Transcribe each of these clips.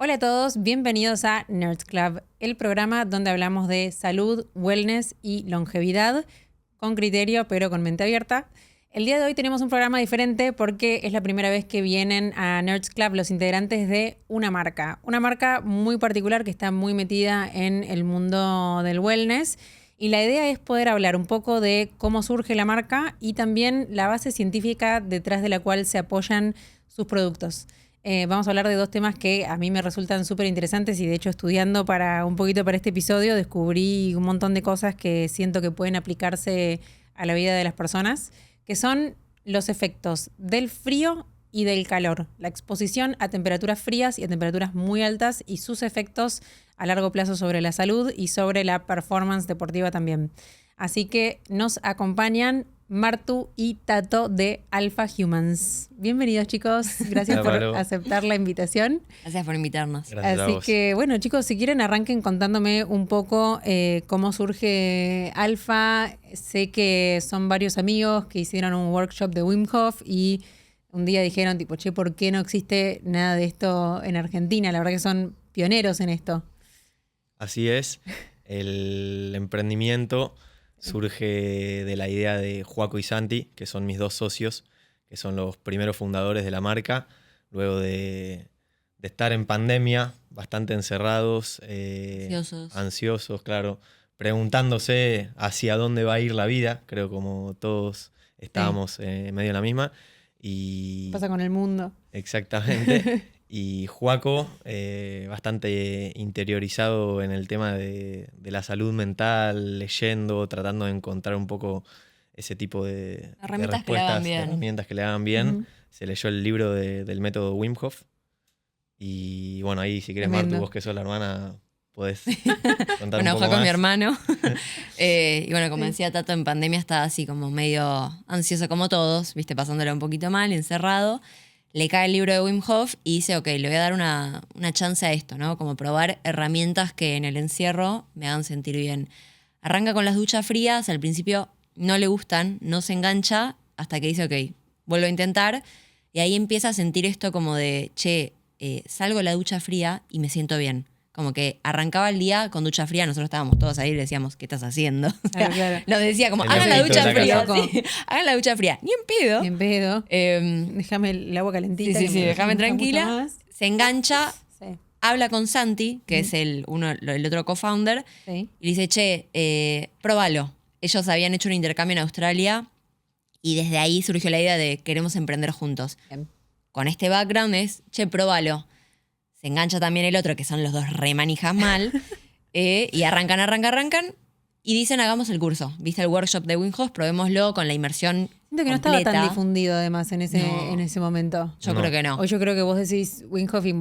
Hola a todos, bienvenidos a Nerds Club, el programa donde hablamos de salud, wellness y longevidad, con criterio pero con mente abierta. El día de hoy tenemos un programa diferente porque es la primera vez que vienen a Nerds Club los integrantes de una marca muy particular que está muy metida en el mundo del wellness. Y la idea es poder hablar un poco de cómo surge la marca y también la base científica detrás de la cual se apoyan sus productos. Vamos a hablar de dos temas que a mí me resultan súper interesantes y de hecho estudiando un poquito para este episodio descubrí un montón de cosas que siento que pueden aplicarse a la vida de las personas, que son los efectos del frío y del calor, la exposición a temperaturas frías y a temperaturas muy altas y sus efectos a largo plazo sobre la salud y sobre la performance deportiva también. Así que nos acompañan Martu y Tato de Alpha Humans. Bienvenidos, chicos. Gracias por aceptar la invitación. Gracias por invitarnos. Gracias Así que, bueno, chicos, si quieren arranquen contándome un poco cómo surge Alpha. Sé que son varios amigos que hicieron un workshop de Wim Hof y un día dijeron, tipo, che, ¿por qué no existe nada de esto en Argentina? La verdad que son pioneros en esto. Así es. El emprendimiento surge de la idea de Joaco y Santi, que son mis dos socios, que son los primeros fundadores de la marca, luego de estar en pandemia, bastante encerrados, ansiosos, claro, preguntándose hacia dónde va a ir la vida, creo como todos estábamos medio en la misma. Y pasa con el mundo. Exactamente. Y Joaco, bastante interiorizado en el tema de la salud mental, leyendo, tratando de encontrar un poco ese tipo de respuestas, de herramientas que le hagan bien. Uh-huh. Se leyó el libro del método Wim Hof. Y bueno, ahí si querés, Martu, vos que sos la hermana, podés contar bueno, un poco con más. Mi hermano. Y bueno, como decía Tato, en pandemia estaba así como medio ansioso como todos, viste, pasándolo un poquito mal, encerrado. Le cae el libro de Wim Hof y dice, ok, le voy a dar una chance a esto, ¿no? Como probar herramientas que en el encierro me hagan sentir bien. Arranca con las duchas frías, al principio no le gustan, no se engancha, hasta que dice, ok, vuelvo a intentar. Y ahí empieza a sentir esto como de, che, salgo de la ducha fría y me siento bien. Como que arrancaba el día con ducha fría, nosotros estábamos todos ahí y le decíamos, ¿qué estás haciendo? O sea, claro. Nos decía como, hagan la ducha fría. Sí, hagan la ducha fría. Ni en pedo. Ni en pedo. Déjame el agua calentita. Sí, déjame tranquila. Se engancha, habla con Santi, que es el otro co-founder, y le dice, che, próbalo. Ellos habían hecho un intercambio en Australia y desde ahí surgió la idea de queremos emprender juntos. Bien. Con este background es, che, próbalo. Se engancha también el otro, que son los dos remanijas mal, y arrancan, y dicen, hagamos el curso. ¿Viste el workshop de Wim Hof? Probémoslo con la inmersión Siento que completa. No estaba tan difundido además en ese momento. Yo creo que no. Hoy yo creo que vos decís Wim Hof y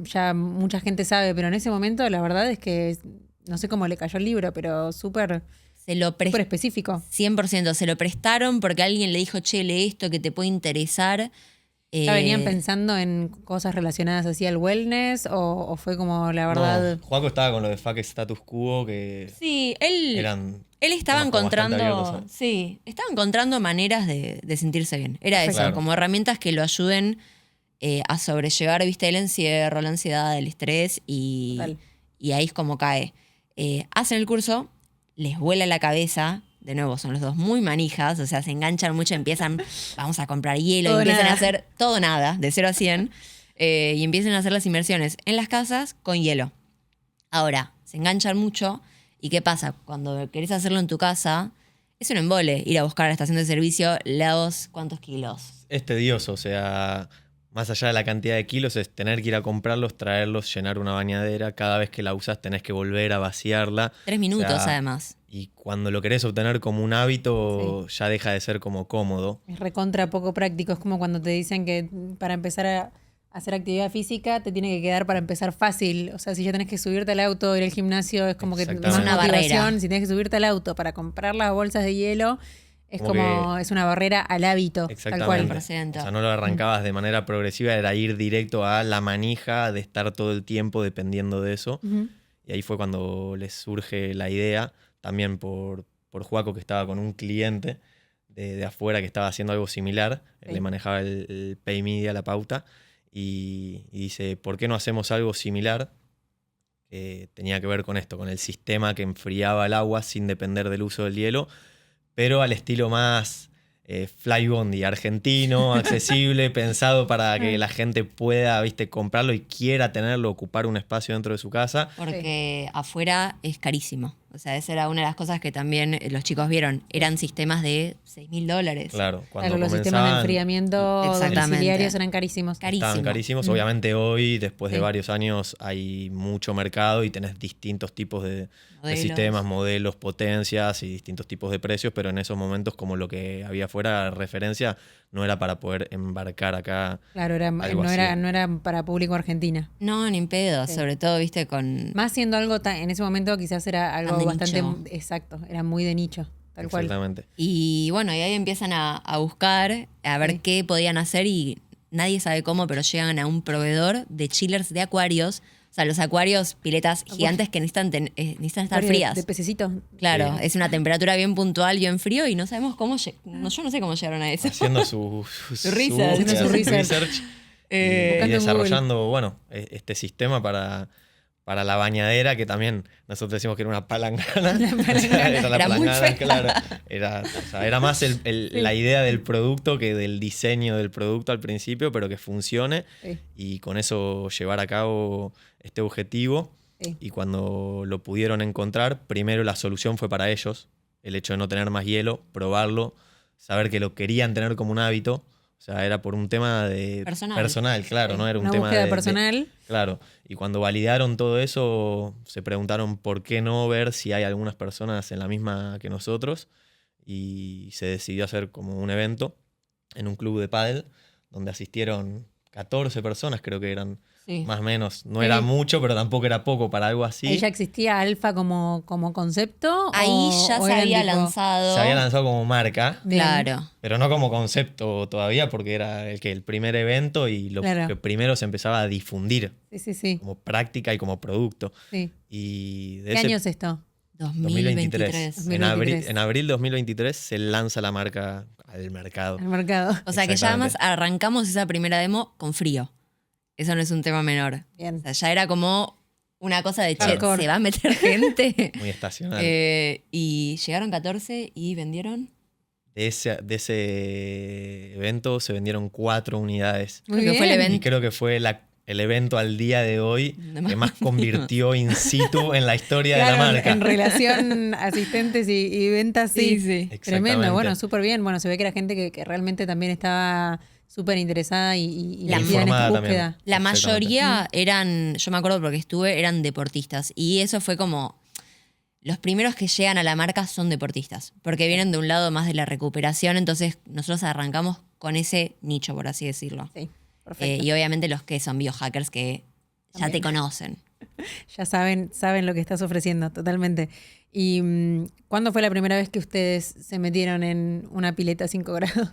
ya mucha gente sabe, pero en ese momento la verdad es que no sé cómo le cayó el libro, pero súper específico. 100%, se lo prestaron porque alguien le dijo, che, lee esto que te puede interesar. ¿Ya venían pensando en cosas relacionadas así al wellness o fue como la verdad? No, Joaco estaba con lo de fuck status quo que sí, él estaba encontrando maneras de sentirse bien. Era eso, claro. Como herramientas que lo ayuden a sobrellevar, viste, el encierro, la ansiedad, el estrés y ahí es como cae. Hacen el curso, les vuela la cabeza. De nuevo, son los dos muy manijas, o sea, se enganchan mucho, empiezan, vamos a comprar hielo, empiezan a hacer todo nada, de 0 a 100, y empiezan a hacer las inmersiones en las casas con hielo. Ahora, se enganchan mucho, ¿y qué pasa? Cuando querés hacerlo en tu casa, es un embole ir a buscar a la estación de servicio los ¿cuántos kilos? Es tedioso, o sea, más allá de la cantidad de kilos, es tener que ir a comprarlos, traerlos, llenar una bañadera, cada vez que la usas tenés que volver a vaciarla. 3 minutos, o sea, además. Y cuando lo querés obtener como un hábito, ya deja de ser como cómodo. Es recontra poco práctico. Es como cuando te dicen que para empezar a hacer actividad física te tiene que quedar para empezar fácil. O sea, si ya tenés que subirte al auto, ir al gimnasio, es como que más una barrera. Si tenés que subirte al auto para comprar las bolsas de hielo, es como es una barrera al hábito. Exactamente. Tal cual. O sea, no lo arrancabas de manera progresiva, era ir directo a la manija de estar todo el tiempo dependiendo de eso. Uh-huh. Y ahí fue cuando les surge la idea. También por Joaco, que estaba con un cliente de afuera que estaba haciendo algo similar. Le manejaba el pay media, la pauta. y dice, ¿por qué no hacemos algo similar? Tenía que ver con esto, con el sistema que enfriaba el agua sin depender del uso del hielo, pero al estilo más Flybondi, argentino, accesible, pensado para que la gente pueda, viste, comprarlo y quiera tenerlo, ocupar un espacio dentro de su casa. Porque afuera es carísimo. O sea, esa era una de las cosas que también los chicos vieron. Eran sistemas de $6.000. Claro, cuando los sistemas de enfriamiento domiciliarios eran carísimos. Estaban carísimos. Obviamente hoy, después de varios años, hay mucho mercado y tenés distintos tipos de sistemas, modelos, potencias y distintos tipos de precios, pero en esos momentos, como lo que había afuera, referencia, no era para poder embarcar acá. Claro, no era para público argentina. No, ni en pedo, sobre todo, viste, con... Más siendo algo en ese momento quizás era algo bastante... nicho. Exacto, era muy de nicho, tal cual. Exactamente. Y bueno, y ahí empiezan a buscar, a ver qué podían hacer y nadie sabe cómo, pero llegan a un proveedor de chillers de acuarios. O sea, los acuarios, piletas gigantes que necesitan estar frías. De pececitos. Claro, es una temperatura bien puntual, bien frío y no sabemos cómo... yo no sé cómo llegaron a eso. Haciendo su research. Y desarrollando, bueno, este sistema para la bañadera, que también nosotros decimos que era una palangana. Era la muy palangana, fea. claro. Era más la idea del producto que del diseño del producto al principio, pero que funcione y con eso llevar a cabo este objetivo. Y cuando lo pudieron encontrar, primero la solución fue para ellos, el hecho de no tener más hielo, probarlo, saber que lo querían tener como un hábito. O sea, era por un tema de personal, claro, no era un tema búsqueda personal. Claro, y cuando validaron todo eso, se preguntaron por qué no ver si hay algunas personas en la misma que nosotros, y se decidió hacer como un evento en un club de pádel donde asistieron 14 personas, creo que eran. Más o menos. No era mucho, pero tampoco era poco para algo así. ¿Ahí ya existía Alfa como concepto? Ahí ya se había lanzado. Se había lanzado como marca. Claro. Pero no como concepto todavía, porque era el primer evento y lo que primero se empezaba a difundir. Sí. Como práctica y como producto. Sí. Y ¿Qué año es esto? 2023. En abril 2023 se lanza la marca al mercado. O sea que ya además arrancamos esa primera demo con frío. Eso no es un tema menor. Bien. O sea, ya era como una cosa de, che, ¿se va a meter gente? Muy estacional. Y llegaron 14 y vendieron... De ese evento se vendieron 4 unidades. Muy bien. Fue el evento. Y creo que fue el evento al día de hoy que más convirtió in situ en la historia de la marca. En relación asistentes y ventas, sí. Tremendo, bueno, súper bien. Bueno, se ve que era gente que realmente también estaba súper interesada y la metida en esta búsqueda. La mayoría eran, yo me acuerdo porque eran deportistas. Y eso fue como... Los primeros que llegan a la marca son deportistas, porque vienen de un lado más de la recuperación, entonces nosotros arrancamos con ese nicho, por así decirlo. Sí, perfecto. Y obviamente los que son biohackers que ya te conocen. Ya saben lo que estás ofreciendo, totalmente. ¿Y cuándo fue la primera vez que ustedes se metieron en una pileta a 5 grados?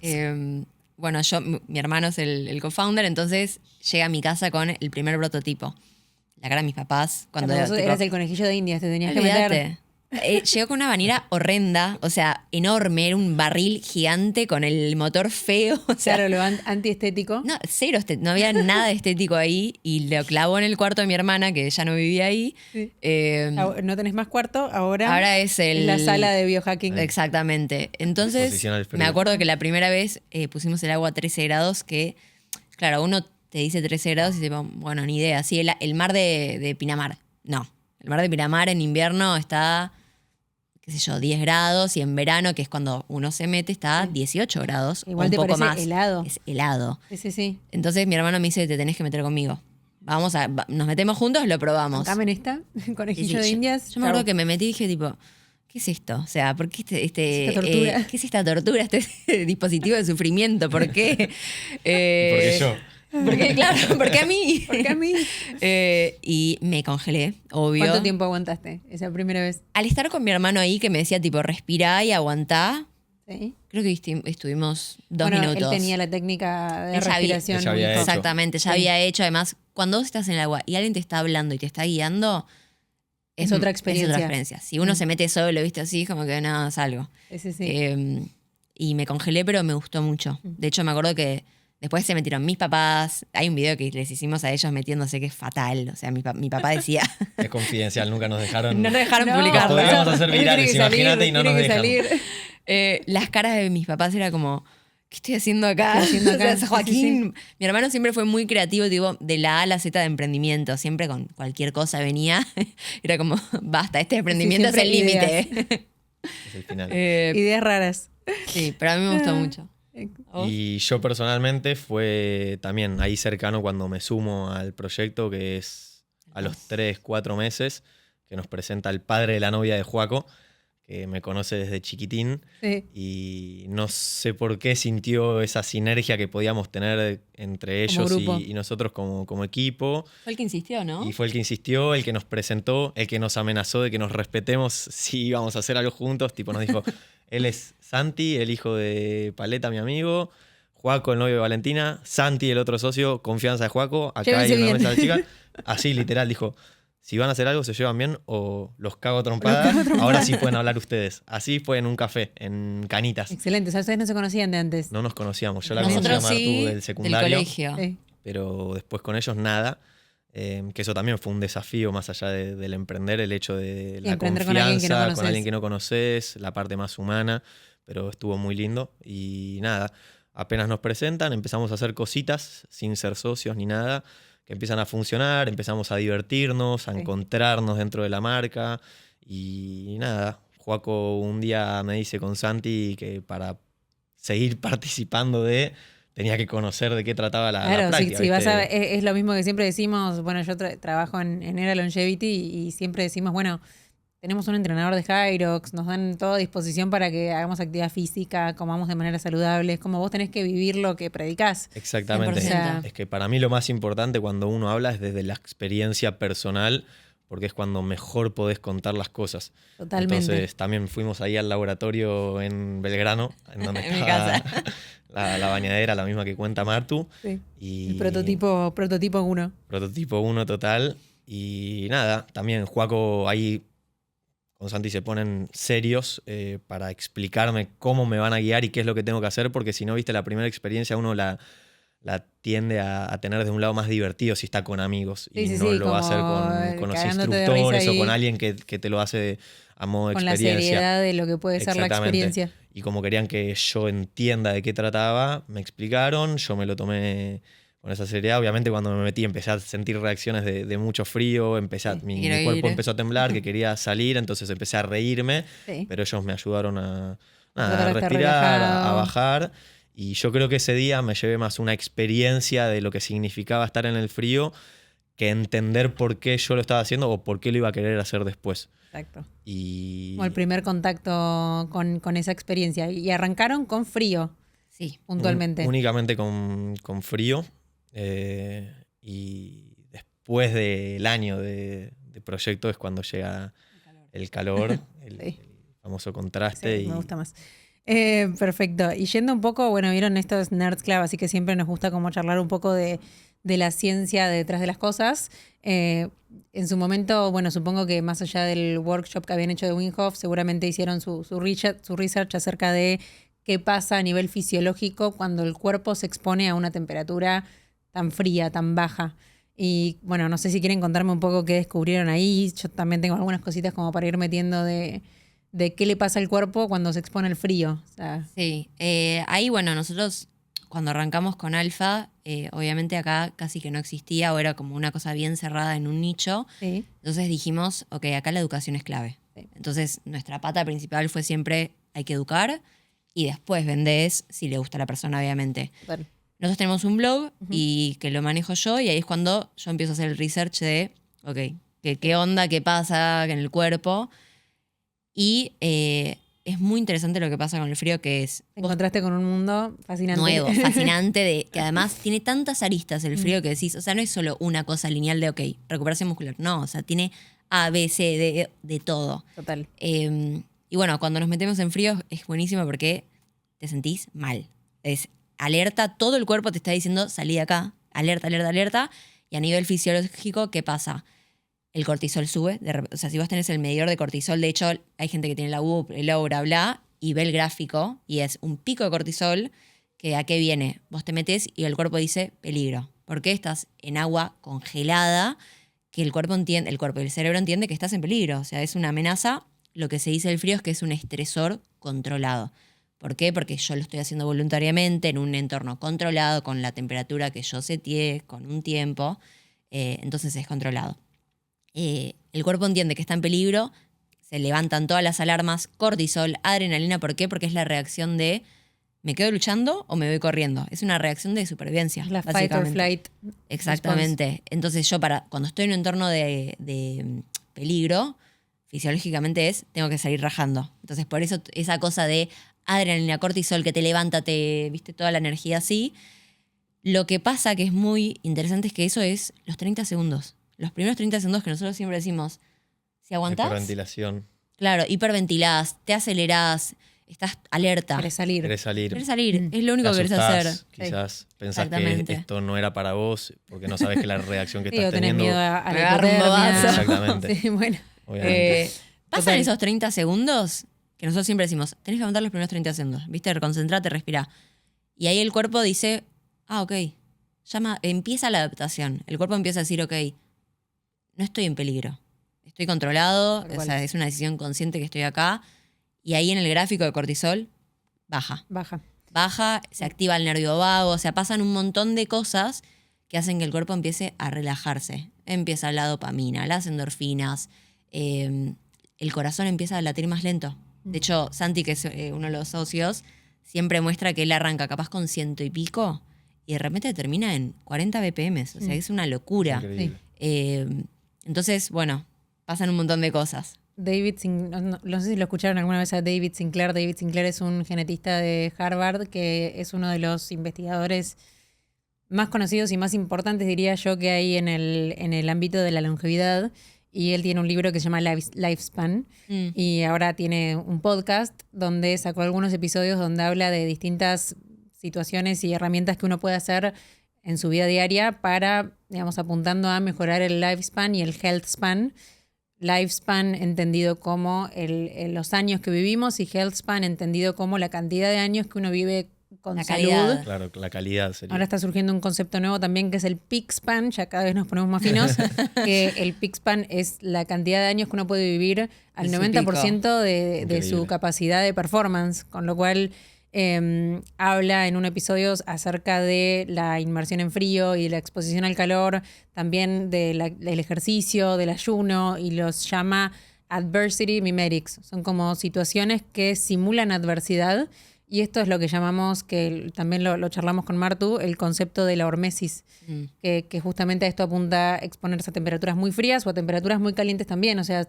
Bueno, mi hermano es el co-founder, entonces llega a mi casa con el primer prototipo. La cara de mis papás. Cuando eras el conejillo de Indias, te tenías que meter. Llegó con una bañera horrenda, o sea, enorme, era un barril gigante con el motor feo. O sea, claro, lo antiestético. No, cero, no había nada de estético ahí y lo clavó en el cuarto de mi hermana, que ya no vivía ahí. Sí. No tenés más cuarto, ahora es la sala de biohacking. Exactamente. Entonces, me acuerdo que la primera vez pusimos el agua a 13 grados, que, claro, uno te dice 13 grados y te dice, bueno, ni idea. Sí, el mar de Pinamar. No. El mar de Pinamar en invierno está, qué sé yo, 10 grados y en verano, que es cuando uno se mete, está 18 grados. Igual un te poco parece más. helado. Es helado. Sí. Entonces mi hermano me dice, te tenés que meter conmigo. Nos metemos juntos, lo probamos. ¿Camen esta? Conejillo de Indias. Yo me acuerdo que me metí y dije, tipo, ¿qué es esto? O sea, ¿por qué esta tortura? ¿qué es esta tortura, este dispositivo de sufrimiento? ¿Por qué? ¿Por qué yo? Porque, claro, ¿por qué a mí? ¿Por qué a mí? Y me congelé, obvio. ¿Cuánto tiempo aguantaste esa primera vez? Al estar con mi hermano ahí, que me decía, tipo, respirá y aguantá, sí. Creo que estuvimos 2 minutos. Él tenía la técnica de respiración. Exactamente, ya había hecho. Además, cuando vos estás en el agua y alguien te está hablando y te está guiando, es otra experiencia. Si uno se mete solo, viste así, como que nada, salgo. Sí. Y me congelé, pero me gustó mucho. De hecho, me acuerdo que Después se metieron mis papás. Hay un video que les hicimos a ellos metiéndose que es fatal. O sea, mi papá decía... Es confidencial, nunca nos dejaron... No nos dejaron publicarlo. Podríamos hacer virales, imagínate, y no nos dejaron. Las caras de mis papás era como... ¿Qué estoy haciendo acá? O sea, Joaquín, sí. Mi hermano siempre fue muy creativo, digo, de la A a la Z de emprendimiento. Siempre con cualquier cosa venía. Era como, basta, este emprendimiento es el límite. Es el final. Ideas raras. Sí, pero a mí me gustó mucho. Y yo personalmente fue también ahí cercano cuando me sumo al proyecto, que es a los 3, 4 meses, que nos presenta el padre de la novia de Joaco, que me conoce desde chiquitín, sí. Y no sé por qué sintió esa sinergia que podíamos tener entre ellos y nosotros como equipo. Fue el que insistió, ¿no? Y fue el que insistió, el que nos presentó, el que nos amenazó de que nos respetemos si íbamos a hacer algo juntos. Tipo, nos dijo, él es Santi, el hijo de Paleta, mi amigo, Joaco, el novio de Valentina, Santi, el otro socio, confianza de Joaco, acá hay una mesa de chicas. Así, literal, dijo... Si van a hacer algo, se llevan bien o los cago a trompadas. Ahora sí pueden hablar ustedes. Así fue en un café, en Canitas. Excelente. O sea, ustedes no se conocían de antes. No nos conocíamos. Yo la conocí a Martu del secundario. Del colegio. Sí. Pero después con ellos nada. Que eso también fue un desafío más allá del emprender. El hecho de la confianza con alguien que no conoces. La parte más humana. Pero estuvo muy lindo. Y nada, apenas nos presentan, empezamos a hacer cositas sin ser socios ni nada. Que empiezan a funcionar, empezamos a divertirnos, a encontrarnos dentro de la marca y nada. Joaco un día me dice con Santi que para seguir participando tenía que conocer de qué trataba la práctica. Si vas es lo mismo que siempre decimos, bueno, yo trabajo en Era Longevity y siempre decimos, bueno, tenemos un entrenador de Hyrox, nos dan toda disposición para que hagamos actividad física, comamos de manera saludable. Es como vos tenés que vivir lo que predicás. Exactamente. 100%. Es que para mí lo más importante cuando uno habla es desde la experiencia personal, porque es cuando mejor podés contar las cosas. Totalmente. Entonces también fuimos ahí al laboratorio en Belgrano, en donde estaba la bañadera, la misma que cuenta Martu. Sí. Y el prototipo 1. Prototipo 1 total. Y nada, también Joaco ahí... Con Santi se ponen serios para explicarme cómo me van a guiar y qué es lo que tengo que hacer, porque si no, viste, la primera experiencia uno la tiende a tener de un lado más divertido si está con amigos y no lo va a hacer con los instructores o con alguien que te lo hace a modo de experiencia. Con la seriedad de lo que puede ser la experiencia. Y como querían que yo entienda de qué trataba, me explicaron, yo me lo tomé... Con esa seriedad, obviamente cuando me metí empecé a sentir reacciones de mucho frío, mi cuerpo empezó a temblar, que quería salir, entonces empecé a reírme, pero ellos me ayudaron a respirar, a bajar, y yo creo que ese día me llevé más una experiencia de lo que significaba estar en el frío que entender por qué yo lo estaba haciendo o por qué lo iba a querer hacer después. Exacto. Y... Como el primer contacto con esa experiencia. Y arrancaron con frío. Sí. Puntualmente. Únicamente con frío. Y después del año de proyecto es cuando llega el calor, el famoso contraste. Sí, me gusta más. Perfecto. Y yendo un poco, bueno, vieron esto es Nerds Club, así que siempre nos gusta como charlar un poco de la ciencia detrás de las cosas. En su momento, bueno, supongo que más allá del workshop que habían hecho de Wim Hof, seguramente hicieron su research acerca de qué pasa a nivel fisiológico cuando el cuerpo se expone a una temperatura tan fría, tan baja. Y bueno, no sé si quieren contarme un poco qué descubrieron ahí. Yo también tengo algunas cositas como para ir metiendo de qué le pasa al cuerpo cuando se expone al frío. O sea, sí, ahí bueno, nosotros cuando arrancamos con Alfa, obviamente acá casi que no existía o era como una cosa bien cerrada en un nicho. Sí. Entonces dijimos, ok, acá la educación es clave. Sí. Entonces nuestra pata principal fue siempre hay que educar y después vendés si le gusta a la persona, obviamente. Bueno. Nosotros tenemos un blog y que lo manejo yo y ahí es cuando yo empiezo a hacer el research de, ok, qué onda, qué pasa en el cuerpo. Y es muy interesante lo que pasa con el frío, que es... Te encontraste con un mundo fascinante. Nuevo, fascinante, que además tiene tantas aristas el frío que decís, o sea, no es solo una cosa lineal de, ok, recuperación muscular. No, o sea, tiene A, B, C, de todo. Total. Y bueno, cuando nos metemos en frío es buenísimo porque te sentís mal. Es alerta, todo el cuerpo te está diciendo salí de acá, alerta, alerta, alerta. Y a nivel fisiológico, ¿qué pasa? El cortisol sube. O sea, si vos tenés el medidor de cortisol, de hecho, hay gente que tiene la UP, el Oura, bla, y ve el gráfico y es un pico de cortisol que ¿a qué viene? Vos te metés y el cuerpo dice peligro. ¿Por qué estás en agua congelada? Que el cuerpo y el cerebro entiende que estás en peligro. O sea, es una amenaza. Lo que se dice del frío es que es un estresor controlado. ¿Por qué? Porque yo lo estoy haciendo voluntariamente en un entorno controlado, con la temperatura que yo seteé, con un tiempo. Entonces es controlado. El cuerpo entiende que está en peligro, se levantan todas las alarmas, cortisol, adrenalina. ¿Por qué? Porque es la reacción de ¿me quedo luchando o me voy corriendo? Es una reacción de supervivencia. La fight or flight. Exactamente. Response. Entonces yo cuando estoy en un entorno de peligro, fisiológicamente tengo que salir rajando. Entonces por eso esa cosa de adrenalina, cortisol, que te levanta, viste, toda la energía así. Lo que pasa que es muy interesante es que eso es los 30 segundos. Los primeros 30 segundos que nosotros siempre decimos, si aguantás... Hiperventilación. Claro, hiperventilás, te acelerás, estás alerta. Querés salir. Querés salir. Es lo único que querés hacer. Quizás pensás que esto no era para vos porque no sabes que la reacción que estás teniendo... Tenés miedo a la agarrar un bobazo. Exactamente. Sí, bueno. Pasan esos 30 segundos que nosotros siempre decimos, tenés que aguantar los primeros 30 segundos. ¿Viste? Concentrate, respirá. Y ahí el cuerpo dice, ok, empieza la adaptación. El cuerpo empieza a decir, ok, no estoy en peligro. Estoy controlado, o sea, es una decisión consciente que estoy acá. Y ahí en el gráfico de cortisol, baja, se activa el nervio vago, o sea, pasan un montón de cosas que hacen que el cuerpo empiece a relajarse. Empieza la dopamina, las endorfinas, el corazón empieza a latir más lento. De hecho, Santi, que es uno de los socios, siempre muestra que él arranca capaz con 100 y pico y de repente termina en 40 BPM. O sea, es una locura. Entonces, bueno, pasan un montón de cosas. No sé si lo escucharon alguna vez a David Sinclair. David Sinclair es un genetista de Harvard que es uno de los investigadores más conocidos y más importantes, diría yo, que hay en el ámbito de la longevidad. Y él tiene un libro que se llama Lifespan. Y ahora tiene un podcast donde sacó algunos episodios donde habla de distintas situaciones y herramientas que uno puede hacer en su vida diaria para, digamos, apuntando a mejorar el lifespan y el health span. Lifespan entendido como los años que vivimos y health span entendido como la cantidad de años que uno vive con salud. Calidad. Claro, la calidad sería. Ahora está surgiendo un concepto nuevo también que es el peak span, ya cada vez nos ponemos más finos, que el peak span es la cantidad de años que uno puede vivir al 90% de su capacidad de performance, con lo cual habla en un episodio acerca de la inmersión en frío y la exposición al calor, también del ejercicio, del ayuno, y los llama adversity mimetics. Son como situaciones que simulan adversidad. Y esto es lo que llamamos, que también lo charlamos con Martu, el concepto de la hormesis, que justamente a esto apunta a exponerse a temperaturas muy frías o a temperaturas muy calientes también. O sea,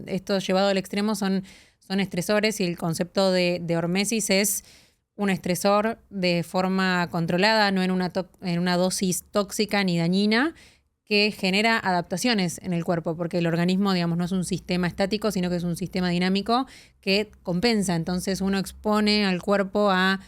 esto llevado al extremo son estresores, y el concepto de hormesis es un estresor de forma controlada, no en una dosis tóxica ni dañina, que genera adaptaciones en el cuerpo, porque el organismo, digamos, no es un sistema estático, sino que es un sistema dinámico que compensa. Entonces uno expone al cuerpo a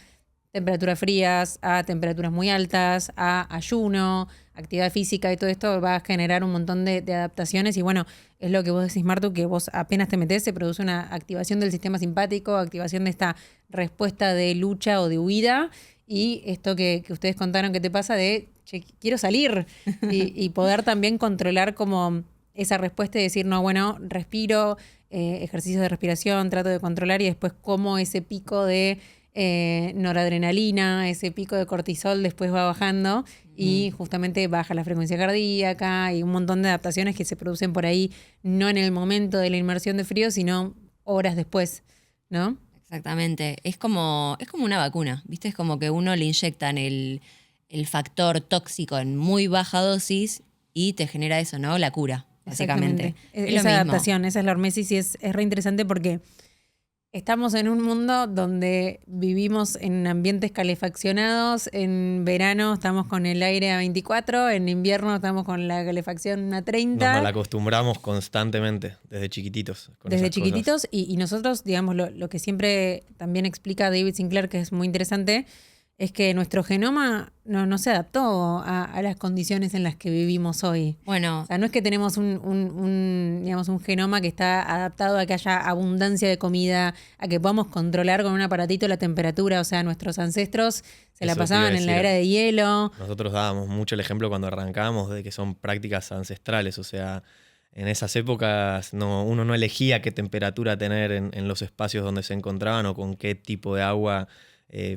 temperaturas frías, a temperaturas muy altas, a ayuno, actividad física, y todo esto va a generar un montón de adaptaciones. Y bueno, es lo que vos decís, Martu, que vos apenas te metés, se produce una activación del sistema simpático, activación de esta respuesta de lucha o de huida, y esto que ustedes contaron que te pasa de quiero salir y poder también controlar como esa respuesta y decir, no, bueno, respiro, ejercicios de respiración, trato de controlar, y después como ese pico de noradrenalina, ese pico de cortisol después va bajando y justamente baja la frecuencia cardíaca y un montón de adaptaciones que se producen por ahí, no en el momento de la inmersión de frío, sino horas después, ¿no? Exactamente. Es como una vacuna, ¿viste? Es como que uno le inyectan el factor tóxico en muy baja dosis y te genera eso, ¿no? La cura, básicamente. Esa adaptación, esa es la hormesis, y es re interesante porque estamos en un mundo donde vivimos en ambientes calefaccionados. En verano estamos con el aire a 24, en invierno estamos con la calefacción a 30. Nos malacostumbramos constantemente, desde chiquititos. Desde chiquititos, y nosotros, digamos, lo que siempre también explica David Sinclair, que es muy interesante, es que nuestro genoma no se adaptó a las condiciones en las que vivimos hoy. Bueno. O sea, no es que tenemos digamos, un genoma que está adaptado a que haya abundancia de comida, a que podamos controlar con un aparatito la temperatura. O sea, nuestros ancestros se la pasaban en la era de hielo. Nosotros dábamos mucho el ejemplo cuando arrancábamos de que son prácticas ancestrales. O sea, en esas épocas uno no elegía qué temperatura tener en los espacios donde se encontraban o con qué tipo de agua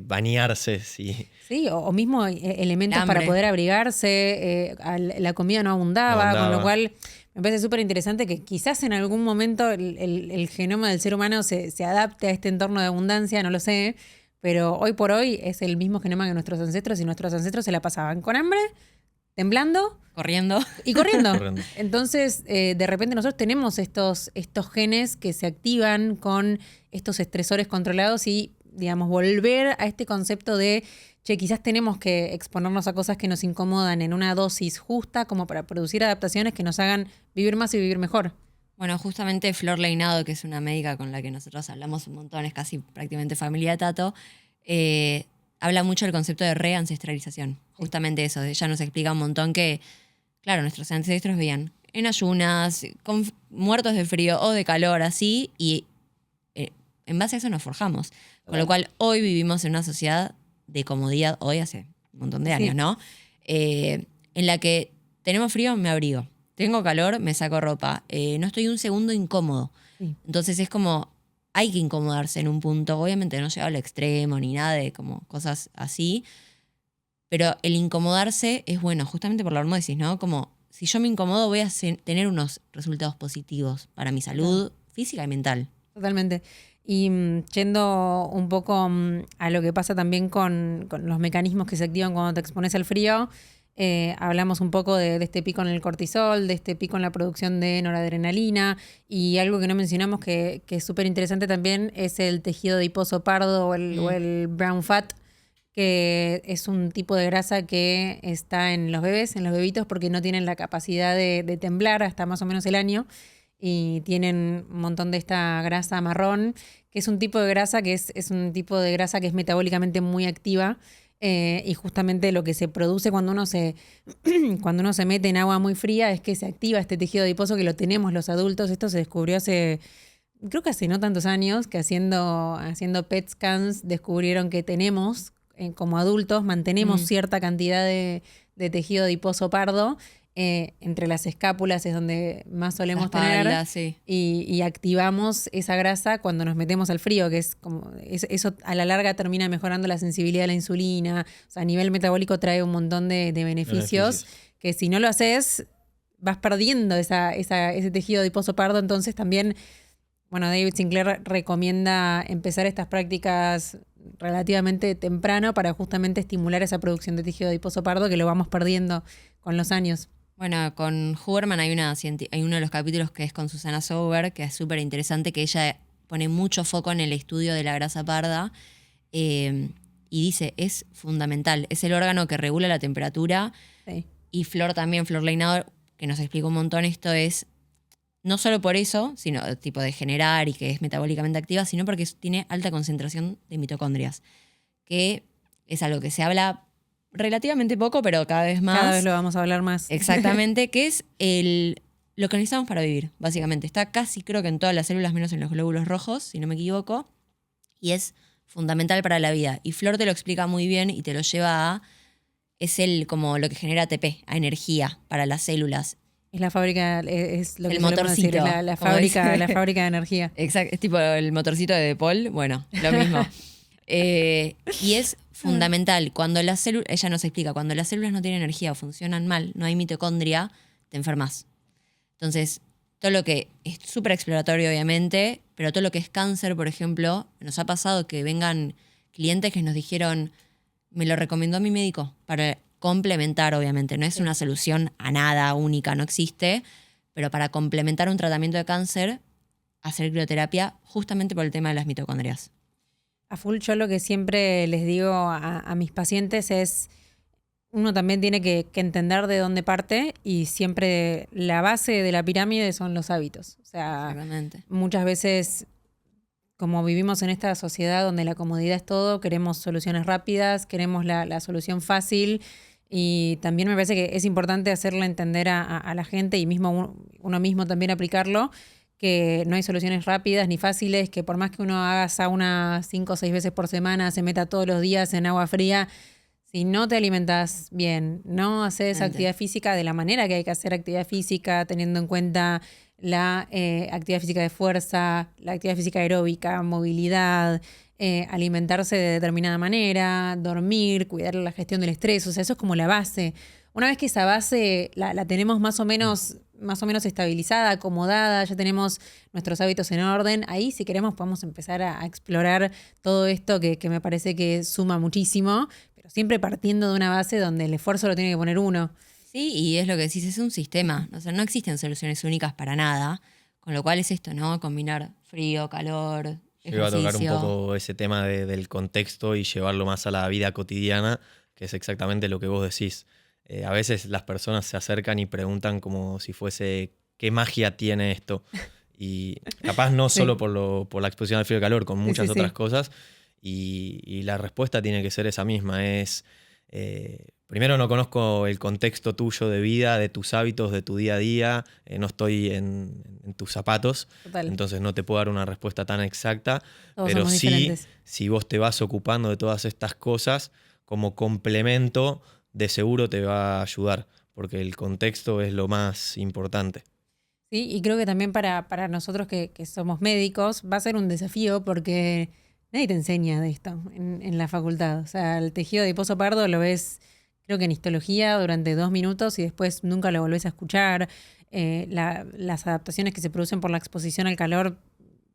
bañarse. Sí, o mismo elementos para poder abrigarse. La comida no abundaba, con lo cual me parece súper interesante que quizás en algún momento el genoma del ser humano se adapte a este entorno de abundancia, no lo sé, pero hoy por hoy es el mismo genoma que nuestros ancestros y nuestros ancestros se la pasaban con hambre, temblando. Corriendo. Y corriendo. Entonces, de repente nosotros tenemos estos genes que se activan con estos estresores controlados y, digamos, volver a este concepto de, quizás tenemos que exponernos a cosas que nos incomodan en una dosis justa como para producir adaptaciones que nos hagan vivir más y vivir mejor. Bueno, justamente Flor Leinado, que es una médica con la que nosotros hablamos un montón, es casi prácticamente familia de Tato, habla mucho del concepto de reancestralización. Justamente eso, ella nos explica un montón que, claro, nuestros ancestros vivían en ayunas, muertos de frío o de calor, así, y en base a eso nos forjamos. Con lo cual, hoy vivimos en una sociedad de comodidad, hoy hace un montón de años, ¿no? En la que tenemos frío, me abrigo. Tengo calor, me saco ropa. No estoy un segundo incómodo. Sí. Entonces es como, hay que incomodarse en un punto. Obviamente no lleva al extremo ni nada de como cosas así. Pero el incomodarse es bueno, justamente por la hormosis, ¿no? Como, si yo me incomodo voy a tener unos resultados positivos para mi salud física y mental. Totalmente. Y yendo un poco a lo que pasa también con los mecanismos que se activan cuando te expones al frío, hablamos un poco de este pico en el cortisol, de este pico en la producción de noradrenalina, y algo que no mencionamos que es súper interesante también es el tejido adiposo pardo o el brown fat, que es un tipo de grasa que está en los bebés, en los bebitos, porque no tienen la capacidad de temblar hasta más o menos el año. Y tienen un montón de esta grasa marrón, que es un tipo de grasa que es un tipo de grasa que es metabólicamente muy activa, y justamente lo que se produce cuando uno se mete en agua muy fría es que se activa este tejido adiposo que lo tenemos los adultos. Esto se descubrió creo que hace no tantos años, que haciendo PET scans descubrieron que tenemos, como adultos, mantenemos cierta cantidad de tejido adiposo pardo. Entre las escápulas es donde más solemos tener, sí. y activamos esa grasa cuando nos metemos al frío, que es como eso a la larga termina mejorando la sensibilidad a la insulina. O sea, a nivel metabólico trae un montón de beneficios que si no lo haces vas perdiendo ese tejido adiposo pardo. Entonces también, bueno, David Sinclair recomienda empezar estas prácticas relativamente temprano para justamente estimular esa producción de tejido adiposo pardo que lo vamos perdiendo con los años. Bueno, con Huberman hay uno de los capítulos que es con Susana Sauber, que es súper interesante, que ella pone mucho foco en el estudio de la grasa parda, y dice, es fundamental, es el órgano que regula la temperatura. Sí. Y Flor Leinado, que nos explica un montón esto, es no solo por eso, sino tipo de generar y que es metabólicamente activa, sino porque tiene alta concentración de mitocondrias, que es algo que se habla relativamente poco, pero cada vez más. Cada vez lo vamos a hablar más. Exactamente, que es lo que necesitamos para vivir, básicamente. Está casi, creo que en todas las células, menos en los glóbulos rojos, si no me equivoco, y es fundamental para la vida. Y Flor te lo explica muy bien y te lo lleva es como lo que genera ATP, a energía para las células. Es la fábrica, es lo que el motorcito, decir, la fábrica de energía. Exacto, es tipo el motorcito de De Paul, bueno, lo mismo. Y es fundamental. Cuando las células, ella nos explica, cuando las células no tienen energía o funcionan mal, no hay mitocondria, te enfermas. Entonces, todo lo que es súper exploratorio, obviamente, pero todo lo que es cáncer, por ejemplo, nos ha pasado que vengan clientes que nos dijeron, me lo recomendó mi médico para complementar, obviamente. No es una solución a nada única, no existe, pero para complementar un tratamiento de cáncer, hacer crioterapia justamente por el tema de las mitocondrias. A full, yo lo que siempre les digo a mis pacientes es, uno también tiene que entender de dónde parte, y siempre la base de la pirámide son los hábitos. O sea, muchas veces como vivimos en esta sociedad donde la comodidad es todo, queremos soluciones rápidas, queremos la solución fácil. Y también me parece que es importante hacerle entender a la gente y mismo uno mismo también aplicarlo, que no hay soluciones rápidas ni fáciles, que por más que uno haga sauna 5 o 6 veces por semana, se meta todos los días en agua fría, si no te alimentas bien, no haces actividad física de la manera que hay que hacer actividad física, teniendo en cuenta la actividad física de fuerza, la actividad física aeróbica, movilidad, alimentarse de determinada manera, dormir, cuidar la gestión del estrés, o sea, eso es como la base. Una vez que esa base la tenemos más o menos estabilizada, acomodada, ya tenemos nuestros hábitos en orden, ahí si queremos podemos empezar a explorar todo esto que me parece que suma muchísimo, pero siempre partiendo de una base donde el esfuerzo lo tiene que poner uno. Sí, y es lo que decís, es un sistema, o sea, no existen soluciones únicas para nada, con lo cual es esto, ¿no? Combinar frío, calor, Yo iba a tocar un ejercicio. poco ese tema del contexto y llevarlo más a la vida cotidiana, que es exactamente lo que vos decís. A veces las personas se acercan y preguntan como si fuese, ¿qué magia tiene esto? Y capaz no Sí. solo por la exposición al frío y calor, con muchas sí. otras cosas. Y la respuesta tiene que ser esa misma. Primero, no conozco el contexto tuyo de vida, de tus hábitos, de tu día a día. No estoy en tus zapatos. Total. Entonces no te puedo dar una respuesta tan exacta. Todos Pero somos sí, diferentes. si vos te vas ocupando de todas estas cosas, como complemento, de seguro te va a ayudar. Porque el contexto es lo más importante. Sí, y creo que también para nosotros que somos médicos va a ser un desafío porque nadie te enseña de esto en la facultad. O sea, el tejido de adiposo pardo lo ves, creo que en histología durante 2 minutos y después nunca lo volvés a escuchar. Las adaptaciones que se producen por la exposición al calor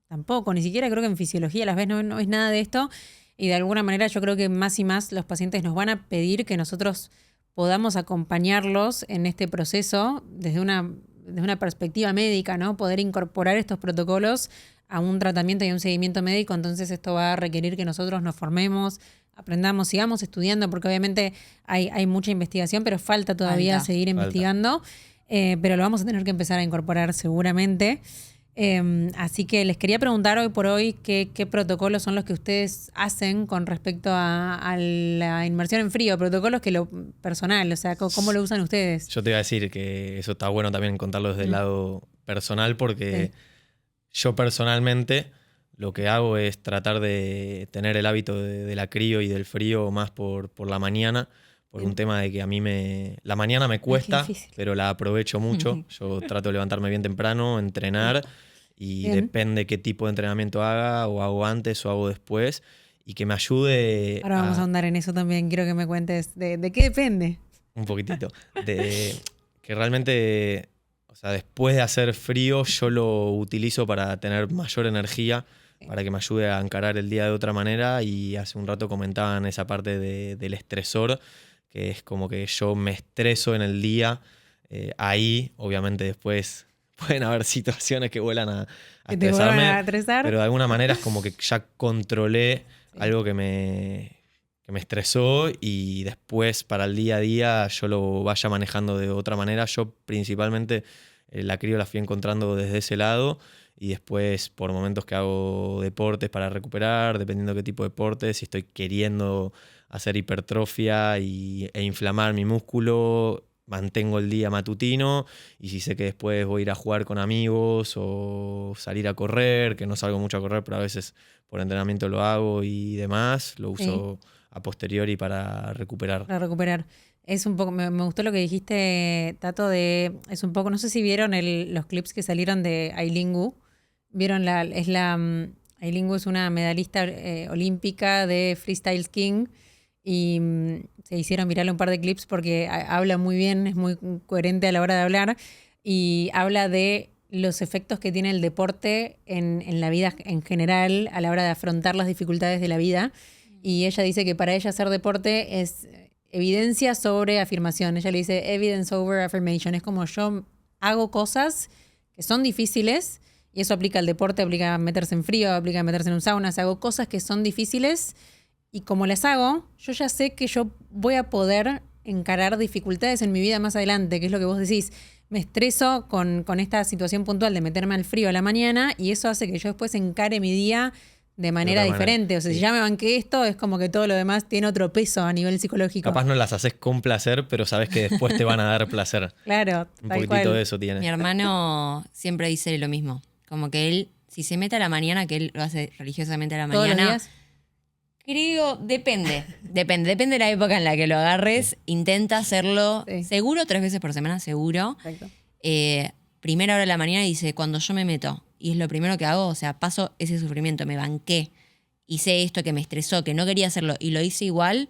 tampoco, ni siquiera creo que en fisiología las ves, no es nada de esto. Y de alguna manera yo creo que más y más los pacientes nos van a pedir que nosotros podamos acompañarlos en este proceso desde una perspectiva médica, ¿no? Poder incorporar estos protocolos a un tratamiento y a un seguimiento médico, entonces esto va a requerir que nosotros nos formemos, aprendamos, sigamos estudiando, porque obviamente hay mucha investigación, pero falta todavía seguir investigando, pero lo vamos a tener que empezar a incorporar seguramente. Así que les quería preguntar hoy por hoy qué protocolos son los que ustedes hacen con respecto a la inmersión en frío, protocolos que lo personal, o sea, ¿cómo lo usan ustedes? Yo te iba a decir que eso está bueno también contarlo desde el lado personal, porque yo personalmente lo que hago es tratar de tener el hábito de la crío y del frío más por la mañana, por un tema de que a mí la mañana me cuesta, pero la aprovecho mucho. Yo trato de levantarme bien temprano, entrenar, y depende qué tipo de entrenamiento haga, o hago antes o hago después, y que me ayude. Ahora vamos a ahondar en eso también, quiero que me cuentes de qué depende. Un poquitito. Que realmente, o sea, después de hacer frío, yo lo utilizo para tener mayor energía, para que me ayude a encarar el día de otra manera. Y hace un rato comentaban esa parte del estresor, que es como que yo me estreso en el día. Ahí, obviamente, después pueden haber situaciones que vuelan a estresarme, pero de alguna manera es como que ya controlé algo que me estresó, y después para el día a día yo lo vaya manejando de otra manera. Yo principalmente la crío la fui encontrando desde ese lado, y después por momentos que hago deportes para recuperar, dependiendo qué tipo de deportes, si estoy queriendo hacer hipertrofia e inflamar mi músculo, mantengo el día matutino, y si sé que después voy a ir a jugar con amigos o salir a correr, que no salgo mucho a correr, pero a veces por entrenamiento lo hago y demás, lo uso a posteriori para recuperar. Para recuperar. Es un poco, me gustó lo que dijiste, Tato, es un poco, no sé si vieron los clips que salieron de Aileen Wu. Vieron Aileen Wu es una medalista olímpica de freestyle skiing, y se hicieron viral un par de clips porque habla muy bien, es muy coherente a la hora de hablar, y habla de los efectos que tiene el deporte en la vida en general a la hora de afrontar las dificultades de la vida. Y ella dice que para ella hacer deporte es evidencia sobre afirmación. Ella le dice evidence over affirmation. Es como yo hago cosas que son difíciles, y eso aplica al deporte, aplica a meterse en frío, aplica a meterse en un sauna. Hago cosas que son difíciles, y como las hago, yo ya sé que yo voy a poder encarar dificultades en mi vida más adelante, que es lo que vos decís. Me estreso con esta situación puntual de meterme al frío a la mañana, y eso hace que yo después encare mi día de manera diferente. O sea, si ya me banqué esto, es como que todo lo demás tiene otro peso a nivel psicológico. Capaz no las haces con placer, pero sabes que después te van a dar placer. Claro, un poquitito de eso tiene. Mi hermano siempre dice lo mismo. Como que él, si se mete a la mañana, que él lo hace religiosamente a la mañana. ¿Todos los días? Creo, depende de la época en la que lo agarres. Intenta hacerlo seguro 3 veces por semana, seguro. Perfecto. Primera hora de la mañana dice, cuando yo me meto, y es lo primero que hago, o sea, paso ese sufrimiento, me banqué, hice esto que me estresó, que no quería hacerlo, y lo hice igual,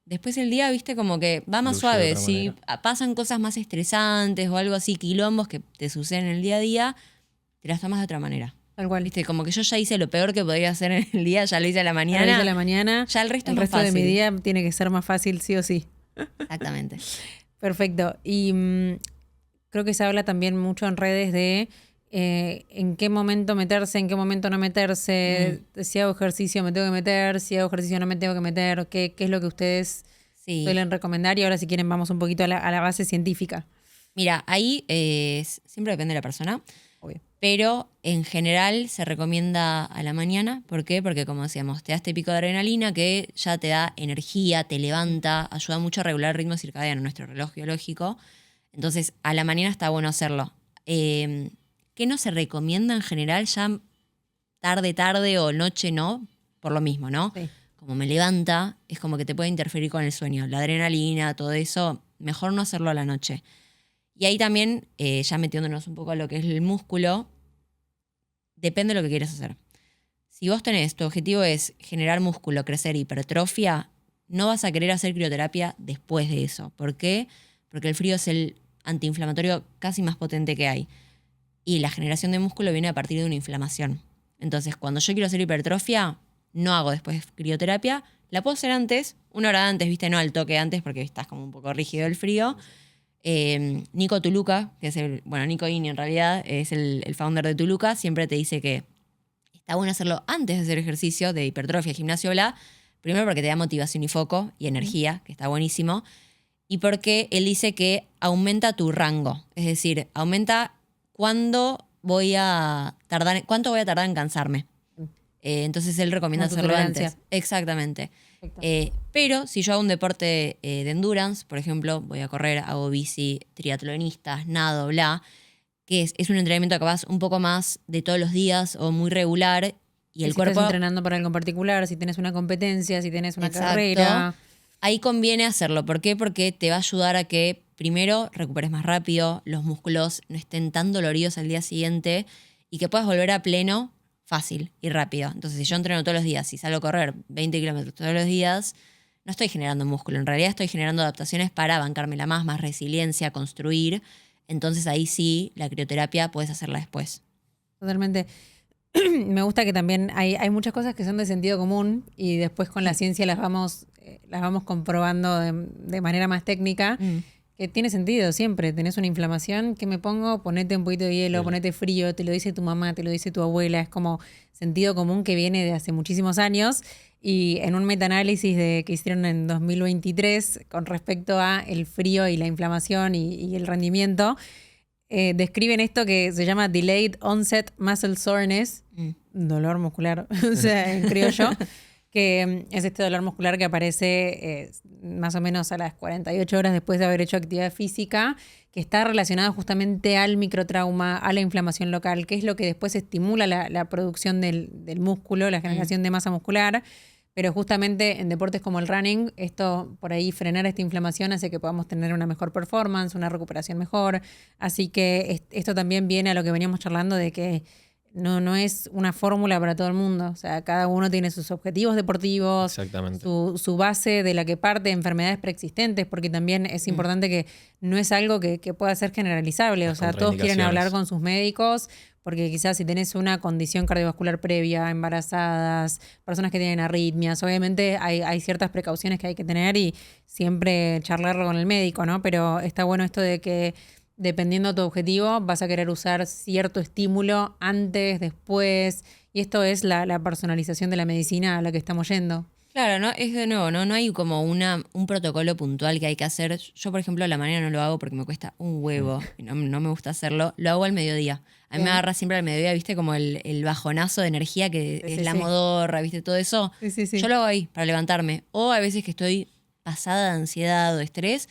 después el día, viste, como que va más suave. Si pasan cosas más estresantes o algo así, quilombos que te suceden en el día a día, te las tomas de otra manera. Tal cual. Viste, como que yo ya hice lo peor que podría hacer en el día, ya lo hice a la mañana. Ya lo hice a la mañana. Ya el resto es más fácil. de mi día tiene que ser más fácil, sí o sí. Exactamente. Perfecto. Y creo que se habla también mucho en redes de en qué momento meterse, en qué momento no meterse. Si hago ejercicio me tengo que meter, si hago ejercicio no me tengo que meter. ¿Qué es lo que ustedes suelen recomendar? Y ahora si quieren vamos un poquito a la base científica. Mira, ahí siempre depende de la persona. Obvio. Pero en general se recomienda a la mañana. ¿Por qué? Porque como decíamos, te da este pico de adrenalina que ya te da energía, te levanta, ayuda mucho a regular el ritmo circadiano, nuestro reloj biológico. Entonces, a la mañana está bueno hacerlo. ¿Qué no se recomienda en general? Ya tarde o noche no, por lo mismo, ¿no? Sí. Como me levanta, es como que te puede interferir con el sueño. La adrenalina, todo eso, mejor no hacerlo a la noche. Y ahí también, ya metiéndonos un poco a lo que es el músculo, depende de lo que quieras hacer. Si vos tenés, tu objetivo es generar músculo, crecer, hipertrofia, no vas a querer hacer crioterapia después de eso. ¿Por qué? Porque el frío es el antiinflamatorio casi más potente que hay. Y la generación de músculo viene a partir de una inflamación. Entonces, cuando yo quiero hacer hipertrofia, no hago después crioterapia. La puedo hacer antes, 1 hora antes, ¿viste? No al toque antes, porque estás como un poco rígido el frío. Nico Tuluca, que es Nico Ini en realidad, es el founder de Tuluca, siempre te dice que está bueno hacerlo antes de hacer ejercicio de hipertrofia, gimnasio, bla. Primero porque te da motivación y foco y energía, que está buenísimo. Y porque él dice que aumenta tu rango. Es decir, aumenta cuánto voy a tardar en cansarme. Entonces él recomienda hacerlo antes. Exactamente. Pero si yo hago un deporte de endurance, por ejemplo, voy a correr, hago bici, triatlonistas, nado, bla, que es un entrenamiento capaz un poco más de todos los días o muy regular. Y el si cuerpo estás entrenando para algo en particular, si tienes una competencia, si tienes una Exacto. carrera. Ahí conviene hacerlo. ¿Por qué? Porque te va a ayudar a que primero recuperes más rápido, los músculos no estén tan doloridos al día siguiente y que puedas volver a pleno fácil y rápido. Entonces, si yo entreno todos los días y salgo a correr 20 kilómetros todos los días, no estoy generando músculo. En realidad estoy generando adaptaciones para bancármela más resiliencia, construir. Entonces, ahí sí, la crioterapia puedes hacerla después. Totalmente. Me gusta que también hay muchas cosas que son de sentido común y después con la ciencia las vamos comprobando de manera más técnica. Que tiene sentido siempre. Tenés una inflamación, ¿qué me pongo? Ponete un poquito de hielo, ponete frío, te lo dice tu mamá, te lo dice tu abuela. Es como sentido común que viene de hace muchísimos años. Y en un metaanálisis que hicieron en 2023 con respecto a el frío y la inflamación y el rendimiento, describen esto que se llama Delayed Onset Muscle Soreness, dolor muscular, o sea, en criollo, que es este dolor muscular que aparece más o menos a las 48 horas después de haber hecho actividad física, que está relacionado justamente al microtrauma, a la inflamación local, que es lo que después estimula la producción del músculo, la generación de masa muscular. Pero justamente en deportes como el running, esto por ahí frenar esta inflamación hace que podamos tener una mejor performance, una recuperación mejor. Así que esto también viene a lo que veníamos charlando de que no es una fórmula para todo el mundo. O sea, cada uno tiene sus objetivos deportivos, su base de la que parte, enfermedades preexistentes, porque también es importante que no es algo que pueda ser generalizable. O sea, todos quieren hablar con sus médicos, porque quizás si tenés una condición cardiovascular previa, embarazadas, personas que tienen arritmias, obviamente hay ciertas precauciones que hay que tener y siempre charlarlo con el médico, ¿no? Pero está bueno esto de que dependiendo de tu objetivo, vas a querer usar cierto estímulo antes, después. Y esto es la personalización de la medicina a la que estamos yendo. Claro, ¿no? Es de nuevo, no hay como un protocolo puntual que hay que hacer. Yo, por ejemplo, a la mañana no lo hago porque me cuesta un huevo y no me gusta hacerlo. Lo hago al mediodía. A mí me agarra siempre al mediodía, ¿viste? Como el bajonazo de energía que es la modorra, ¿viste? Todo eso. Sí. Yo lo hago ahí para levantarme. O a veces que estoy pasada de ansiedad o de estrés,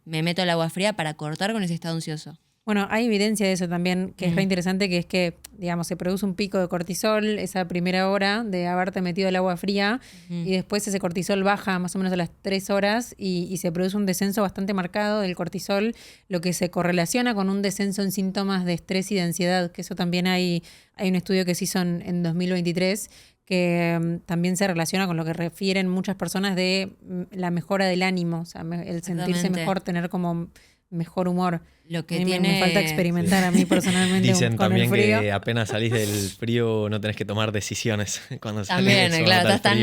me meto al agua fría para cortar con ese estado ansioso. Bueno, hay evidencia de eso también, que es re interesante, que es que, digamos, se produce un pico de cortisol esa primera hora de haberte metido al agua fría y después ese cortisol baja más o menos a las 3 horas y se produce un descenso bastante marcado del cortisol, lo que se correlaciona con un descenso en síntomas de estrés y de ansiedad, que eso también hay un estudio que se hizo en 2023 que también se relaciona con lo que refieren muchas personas de la mejora del ánimo, o sea, el sentirse mejor, tener como mejor humor. Lo que me falta experimentar a mí personalmente. Dicen con también el frío. que apenas salís del frío no tenés que tomar decisiones cuando también, salís claro, estás tan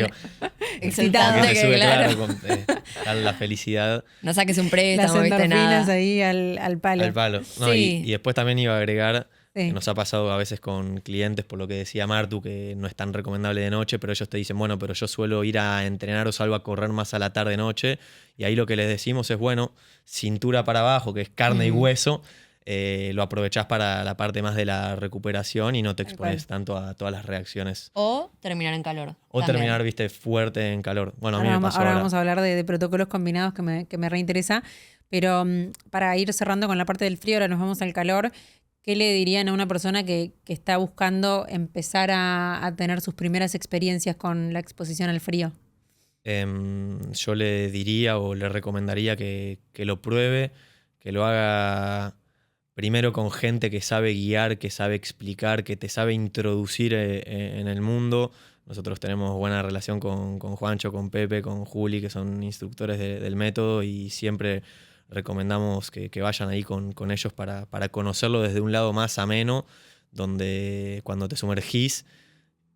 excitante que claro, la felicidad. No saques un préstamo, las viste nada. Ahí al palo. Al palo. No, sí. y después también iba a agregar que nos ha pasado a veces con clientes, por lo que decía Martu, que no es tan recomendable de noche, pero ellos te dicen, bueno, pero yo suelo ir a entrenar o salgo a correr más a la tarde-noche, y ahí lo que les decimos es, bueno, cintura para abajo, que es carne y hueso, lo aprovechás para la parte más de la recuperación y no te expones tanto a todas las reacciones. O terminar en calor. O también. terminar, viste, fuerte en calor. Bueno, ahora a mí me pasó ahora vamos a hablar de protocolos combinados que me reinteresa, pero para ir cerrando con la parte del frío, ahora nos vamos al calor. ¿Qué le dirían a una persona que está buscando empezar a tener sus primeras experiencias con la exposición al frío? Yo le diría o le recomendaría que lo pruebe, que lo haga primero con gente que sabe guiar, que sabe explicar, que te sabe introducir en el mundo. Nosotros tenemos buena relación con Juancho, con Pepe, con Juli, que son instructores del método, y siempre recomendamos que vayan ahí con ellos para conocerlo desde un lado más ameno, donde cuando te sumergís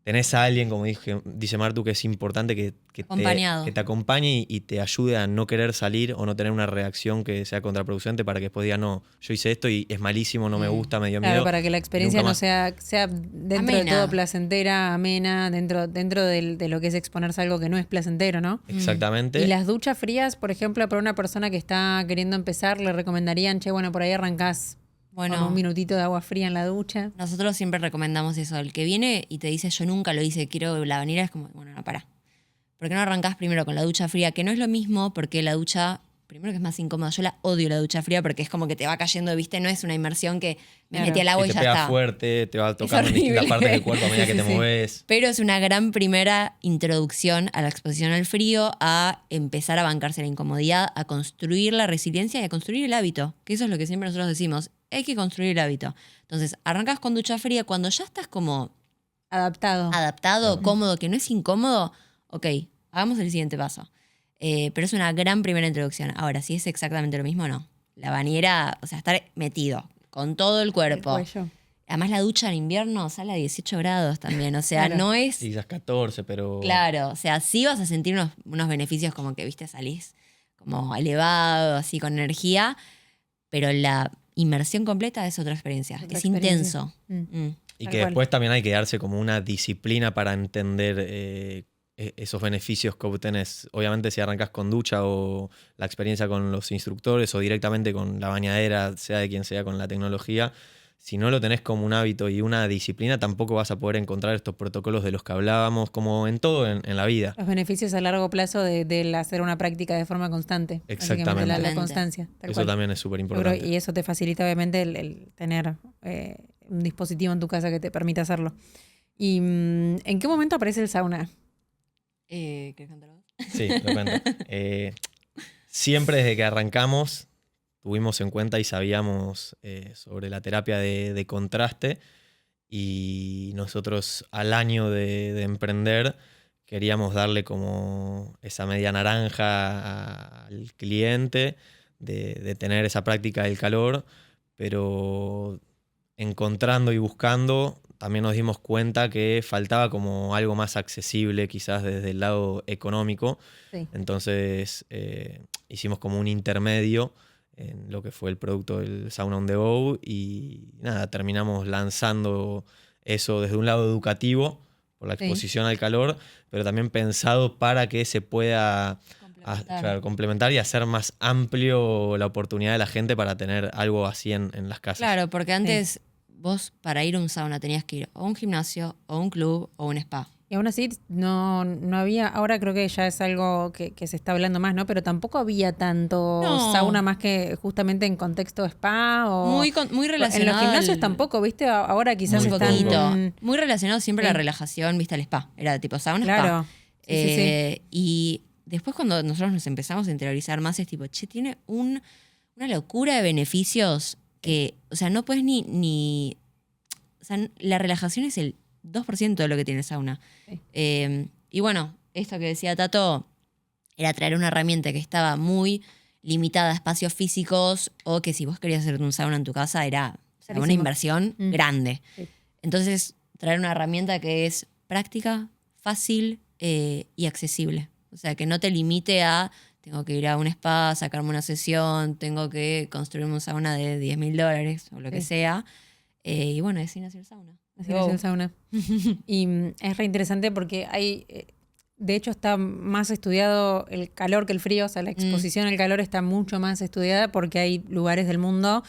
tenés a alguien, como dice Martu, que es importante que te acompañe y te ayude a no querer salir o no tener una reacción que sea contraproducente, para que después diga, no, yo hice esto y es malísimo, no me gusta, me dio miedo. Claro, para que la experiencia no sea dentro de todo placentera, amena, dentro de lo que es exponerse a algo que no es placentero, ¿no? Exactamente. Y las duchas frías, por ejemplo, para una persona que está queriendo empezar, le recomendarían, bueno, por ahí arrancás con un minutito de agua fría en la ducha. Nosotros siempre recomendamos eso. El que viene y te dice, yo nunca lo hice, quiero la bañera, es como, bueno, no, pará. ¿Por qué no arrancás primero con la ducha fría? Que no es lo mismo, porque la ducha, primero que es más incómoda. Yo la odio, la ducha fría, porque es como que te va cayendo, ¿viste? No es una inmersión que me metí al agua y ya está. Te pega fuerte, te va tocando en distintas partes del cuerpo a medida que te mueves. Pero es una gran primera introducción a la exposición al frío, a empezar a bancarse la incomodidad, a construir la resiliencia y a construir el hábito. Que eso es lo que siempre nosotros decimos. Hay que construir el hábito. Entonces, arrancas con ducha fría. Cuando ya estás como adaptado, cómodo, que no es incómodo, ok, hagamos el siguiente paso. Pero es una gran primera introducción. Ahora, si es exactamente lo mismo, no. La bañera, o sea, estar metido con todo el cuerpo. Además, la ducha en invierno sale a 18 grados también. O sea, no es... Quizás 14, pero... Claro, o sea, sí vas a sentir unos beneficios, como que, viste, salís como elevado, así con energía, pero la inmersión completa es otra experiencia. Es intenso. Y que después también hay que darse como una disciplina para entender esos beneficios que obtenés. Obviamente, si arrancas con ducha o la experiencia con los instructores o directamente con la bañadera, sea de quien sea, con la tecnología, si no lo tenés como un hábito y una disciplina, tampoco vas a poder encontrar estos protocolos de los que hablábamos, como en todo en la vida. Los beneficios a largo plazo de hacer una práctica de forma constante. Exactamente. La constancia. Eso también es súper importante. Y eso te facilita, obviamente, el tener un dispositivo en tu casa que te permita hacerlo. ¿Y en qué momento aparece el sauna? ¿Querés contarlo? Sí, lo cuento. Siempre desde que arrancamos tuvimos en cuenta y sabíamos sobre la terapia de contraste, y nosotros al año de emprender queríamos darle como esa media naranja al cliente de tener esa práctica del calor, pero encontrando y buscando también nos dimos cuenta que faltaba como algo más accesible, quizás desde el lado económico. Sí. Entonces hicimos como un intermedio en lo que fue el producto del Sauna on the Go, y nada, terminamos lanzando eso desde un lado educativo por la exposición al calor, pero también pensado para que se pueda complementar y hacer más amplio la oportunidad de la gente para tener algo así en las casas. Claro, porque antes vos para ir a un sauna tenías que ir a un gimnasio, o un club, o un spa. Y aún así no había, ahora creo que ya es algo que se está hablando más, ¿no? Pero tampoco había tanto sauna más que justamente en contexto spa o... Muy relacionado. En los gimnasios tampoco, ¿viste? Ahora quizás un están... poquito. Muy relacionado siempre a la relajación, ¿viste? Al spa. Era de tipo sauna, claro. spa. Sí. Y después cuando nosotros nos empezamos a interiorizar más es tipo, tiene una locura de beneficios que, o sea, no puedes ni... O sea, la relajación es el 2% de lo que tiene sauna. Sí. Y bueno, esto que decía Tato era traer una herramienta que estaba muy limitada a espacios físicos o que si vos querías hacer un sauna en tu casa era una inversión grande. Sí. Entonces, traer una herramienta que es práctica, fácil y accesible. O sea, que no te limite a tengo que ir a un spa, sacarme una sesión, tengo que construirme un sauna de $10.000 o lo que sea. Y bueno, es sin hacer sauna. El sauna. Y es re interesante porque hay, de hecho está más estudiado el calor que el frío, o sea, la exposición al calor está mucho más estudiada porque hay lugares del mundo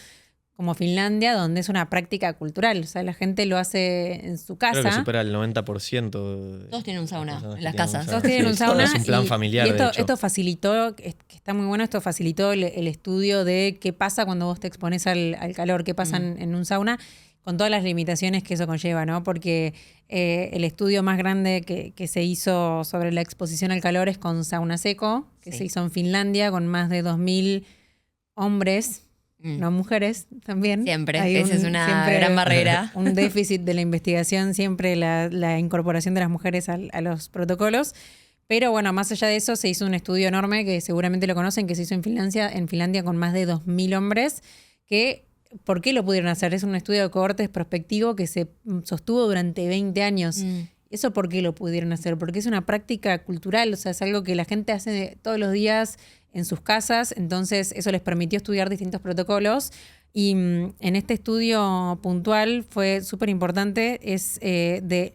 como Finlandia donde es una práctica cultural, o sea, la gente lo hace en su casa. Creo que supera el 90%. Todos tienen un sauna en las casas. Todos tienen un sauna. Es un plan familiar, y de hecho. Esto facilitó, que está muy bueno, esto facilitó el estudio de qué pasa cuando vos te expones al calor, qué pasa en un sauna, con todas las limitaciones que eso conlleva, ¿no? Porque el estudio más grande que se hizo sobre la exposición al calor es con sauna seco, que se hizo en Finlandia con más de 2.000 hombres, no mujeres también. Siempre, esa es una gran barrera. Un déficit de la investigación, siempre la incorporación de las mujeres a los protocolos. Pero bueno, más allá de eso, se hizo un estudio enorme, que seguramente lo conocen, que se hizo en Finlandia con más de 2.000 hombres, que... ¿Por qué lo pudieron hacer? Es un estudio de cohortes prospectivo que se sostuvo durante 20 años. ¿Eso por qué lo pudieron hacer? Porque es una práctica cultural, o sea, es algo que la gente hace todos los días en sus casas, entonces eso les permitió estudiar distintos protocolos. Y en este estudio puntual fue súper importante, es de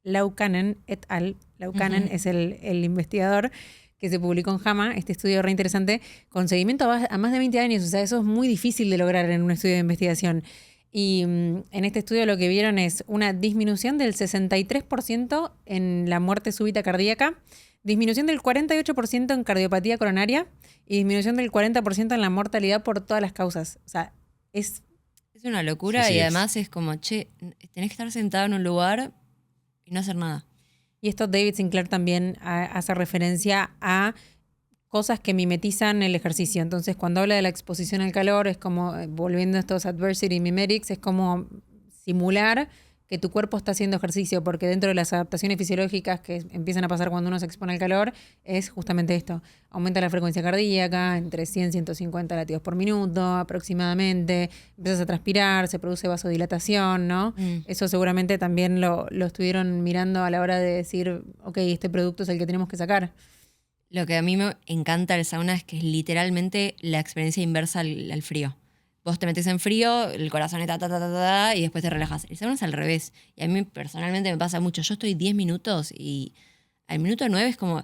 Laukkanen et al. Laukkanen es el investigador que se publicó en JAMA, este estudio re interesante, con seguimiento a más de 20 años. O sea, eso es muy difícil de lograr en un estudio de investigación. Y en este estudio lo que vieron es una disminución del 63% en la muerte súbita cardíaca, disminución del 48% en cardiopatía coronaria y disminución del 40% en la mortalidad por todas las causas. O sea, es una locura y además es como, tenés que estar sentado en un lugar y no hacer nada. Y esto David Sinclair también hace referencia a cosas que mimetizan el ejercicio. Entonces, cuando habla de la exposición al calor, es como, volviendo a estos adversity mimetics, es como simular que tu cuerpo está haciendo ejercicio, porque dentro de las adaptaciones fisiológicas que empiezan a pasar cuando uno se expone al calor, es justamente esto. Aumenta la frecuencia cardíaca entre 100 y 150 latidos por minuto aproximadamente, empiezas a transpirar, se produce vasodilatación, ¿no? Eso seguramente también lo estuvieron mirando a la hora de decir, ok, este producto es el que tenemos que sacar. Lo que a mí me encanta del sauna es que es literalmente la experiencia inversa al frío. Vos te metes en frío, el corazón está y después te relajas. El sauna es al revés. Y a mí personalmente me pasa mucho. Yo estoy 10 minutos y al minuto 9 es como...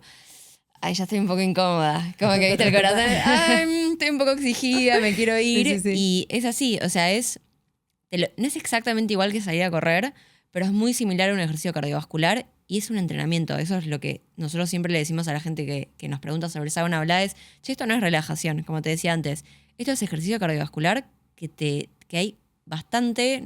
Ay, ya estoy un poco incómoda. Como que viste el corazón. Ay, estoy un poco exigida, me quiero ir. Sí. Y es así. O sea, no es exactamente igual que salir a correr, pero es muy similar a un ejercicio cardiovascular y es un entrenamiento. Eso es lo que nosotros siempre le decimos a la gente que nos pregunta sobre sauna. Esto no es relajación, como te decía antes. Esto es ejercicio cardiovascular que hay bastante,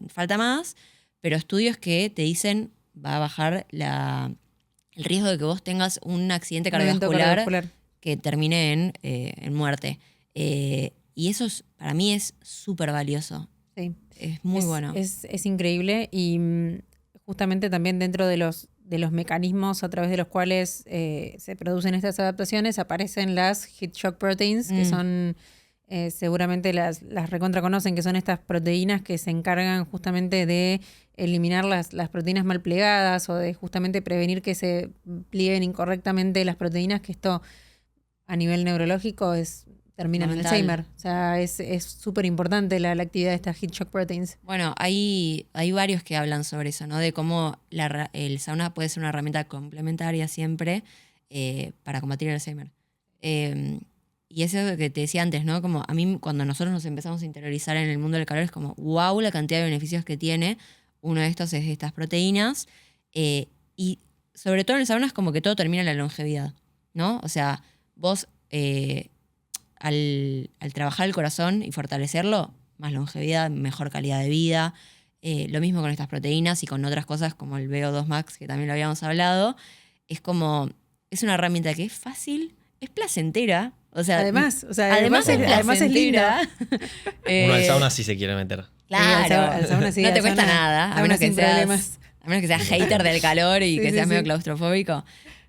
falta más, pero estudios que te dicen va a bajar el riesgo de que vos tengas un accidente cardiovascular que termine en muerte. Y eso para mí es súper valioso. Sí. Es muy bueno. Es increíble y justamente también dentro de los mecanismos a través de los cuales se producen estas adaptaciones aparecen las heat shock proteins, que son... seguramente las recontra conocen, que son estas proteínas que se encargan justamente de eliminar las proteínas mal plegadas o de justamente prevenir que se plieguen incorrectamente las proteínas, que esto a nivel neurológico es termina en Alzheimer. O sea, es súper importante la actividad de estas heat shock proteins. Bueno, hay varios que hablan sobre eso, ¿no? De cómo el sauna puede ser una herramienta complementaria siempre para combatir el Alzheimer. Y eso que te decía antes, ¿no? Como a mí, cuando nosotros nos empezamos a interiorizar en el mundo del calor, es como, wow, la cantidad de beneficios que tiene. Uno de estos es estas proteínas. Y sobre todo en el sauna es como que todo termina en la longevidad, ¿no? O sea, vos al trabajar el corazón y fortalecerlo, más longevidad, mejor calidad de vida. Lo mismo con estas proteínas y con otras cosas como el VO2 Max, que también lo habíamos hablado. Es una herramienta que es fácil, es placentera. O sea, además es linda. Uno al sauna sí se quiere meter. Claro, al sauna sí, no te al cuesta sauna, nada, a menos que seas hater del calor y que seas medio claustrofóbico.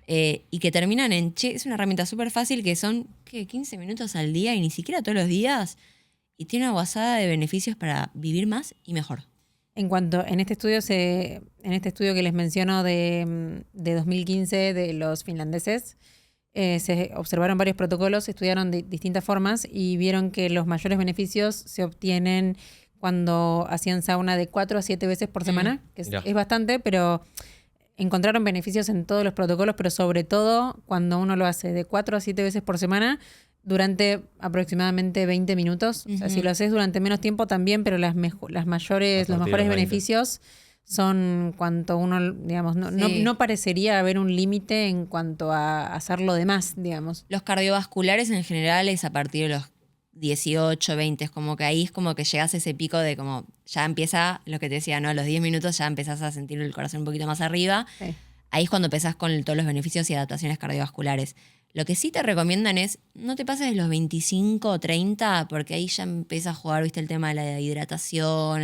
Y que terminan en, es una herramienta súper fácil que son, 15 minutos al día y ni siquiera todos los días. Y tiene una guasada de beneficios para vivir más y mejor. En este estudio que les menciono de 2015 de los finlandeses, se observaron varios protocolos, estudiaron de distintas formas y vieron que los mayores beneficios se obtienen cuando hacían sauna de 4 a 7 veces por semana, que es bastante, pero encontraron beneficios en todos los protocolos, pero sobre todo cuando uno lo hace de 4 a 7 veces por semana durante aproximadamente 20 minutos. O sea, si lo haces durante menos tiempo también, pero los mejores beneficios son cuanto uno, digamos, no parecería haber un límite en cuanto a hacer lo demás, digamos. Los cardiovasculares en general es a partir de los 18, 20, es como que ahí es como que llegas a ese pico de como ya empieza lo que te decía, ¿no? A los 10 minutos ya empezás a sentir el corazón un poquito más arriba. Sí. Ahí es cuando empezás con todos los beneficios y adaptaciones cardiovasculares. Lo que sí te recomiendan es no te pases de los 25 o 30 porque ahí ya empieza a jugar, viste, el tema de la hidratación,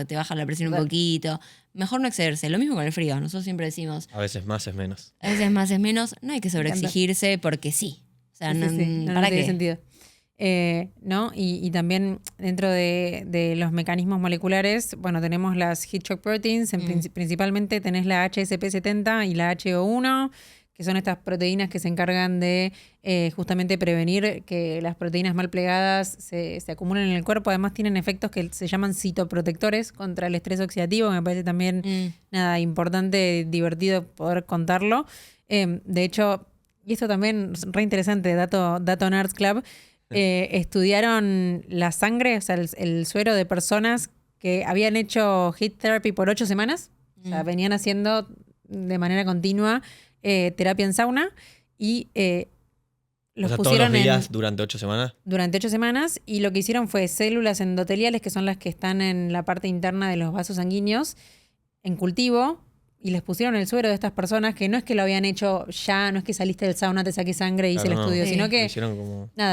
te baja la presión un poquito. Mejor no excederse. Lo mismo con el frío. Nosotros siempre decimos... A veces más es menos. A veces más es menos. No hay que sobreexigirse porque sí. O sea, no tiene sentido. ¿No? Y también dentro de los mecanismos moleculares, bueno, tenemos las heat shock proteins, principalmente tenés la HSP70 y la HO1, que son estas proteínas que se encargan de justamente prevenir que las proteínas mal plegadas se acumulen en el cuerpo. Además tienen efectos que se llaman citoprotectores contra el estrés oxidativo, me parece también importante, divertido poder contarlo. De hecho, y esto también es re interesante, dato Nerds Club, estudiaron la sangre, o sea, el suero de personas que habían hecho heat therapy por 8 semanas, o sea, venían haciendo de manera continua terapia en sauna y los pusieron todos los días durante 8 semanas. Durante 8 semanas, y lo que hicieron fue células endoteliales, que son las que están en la parte interna de los vasos sanguíneos, en cultivo, y les pusieron el suero de estas personas, que no es que lo habían hecho ya, no es que saliste del sauna, te saqué sangre y hice el estudio, sino que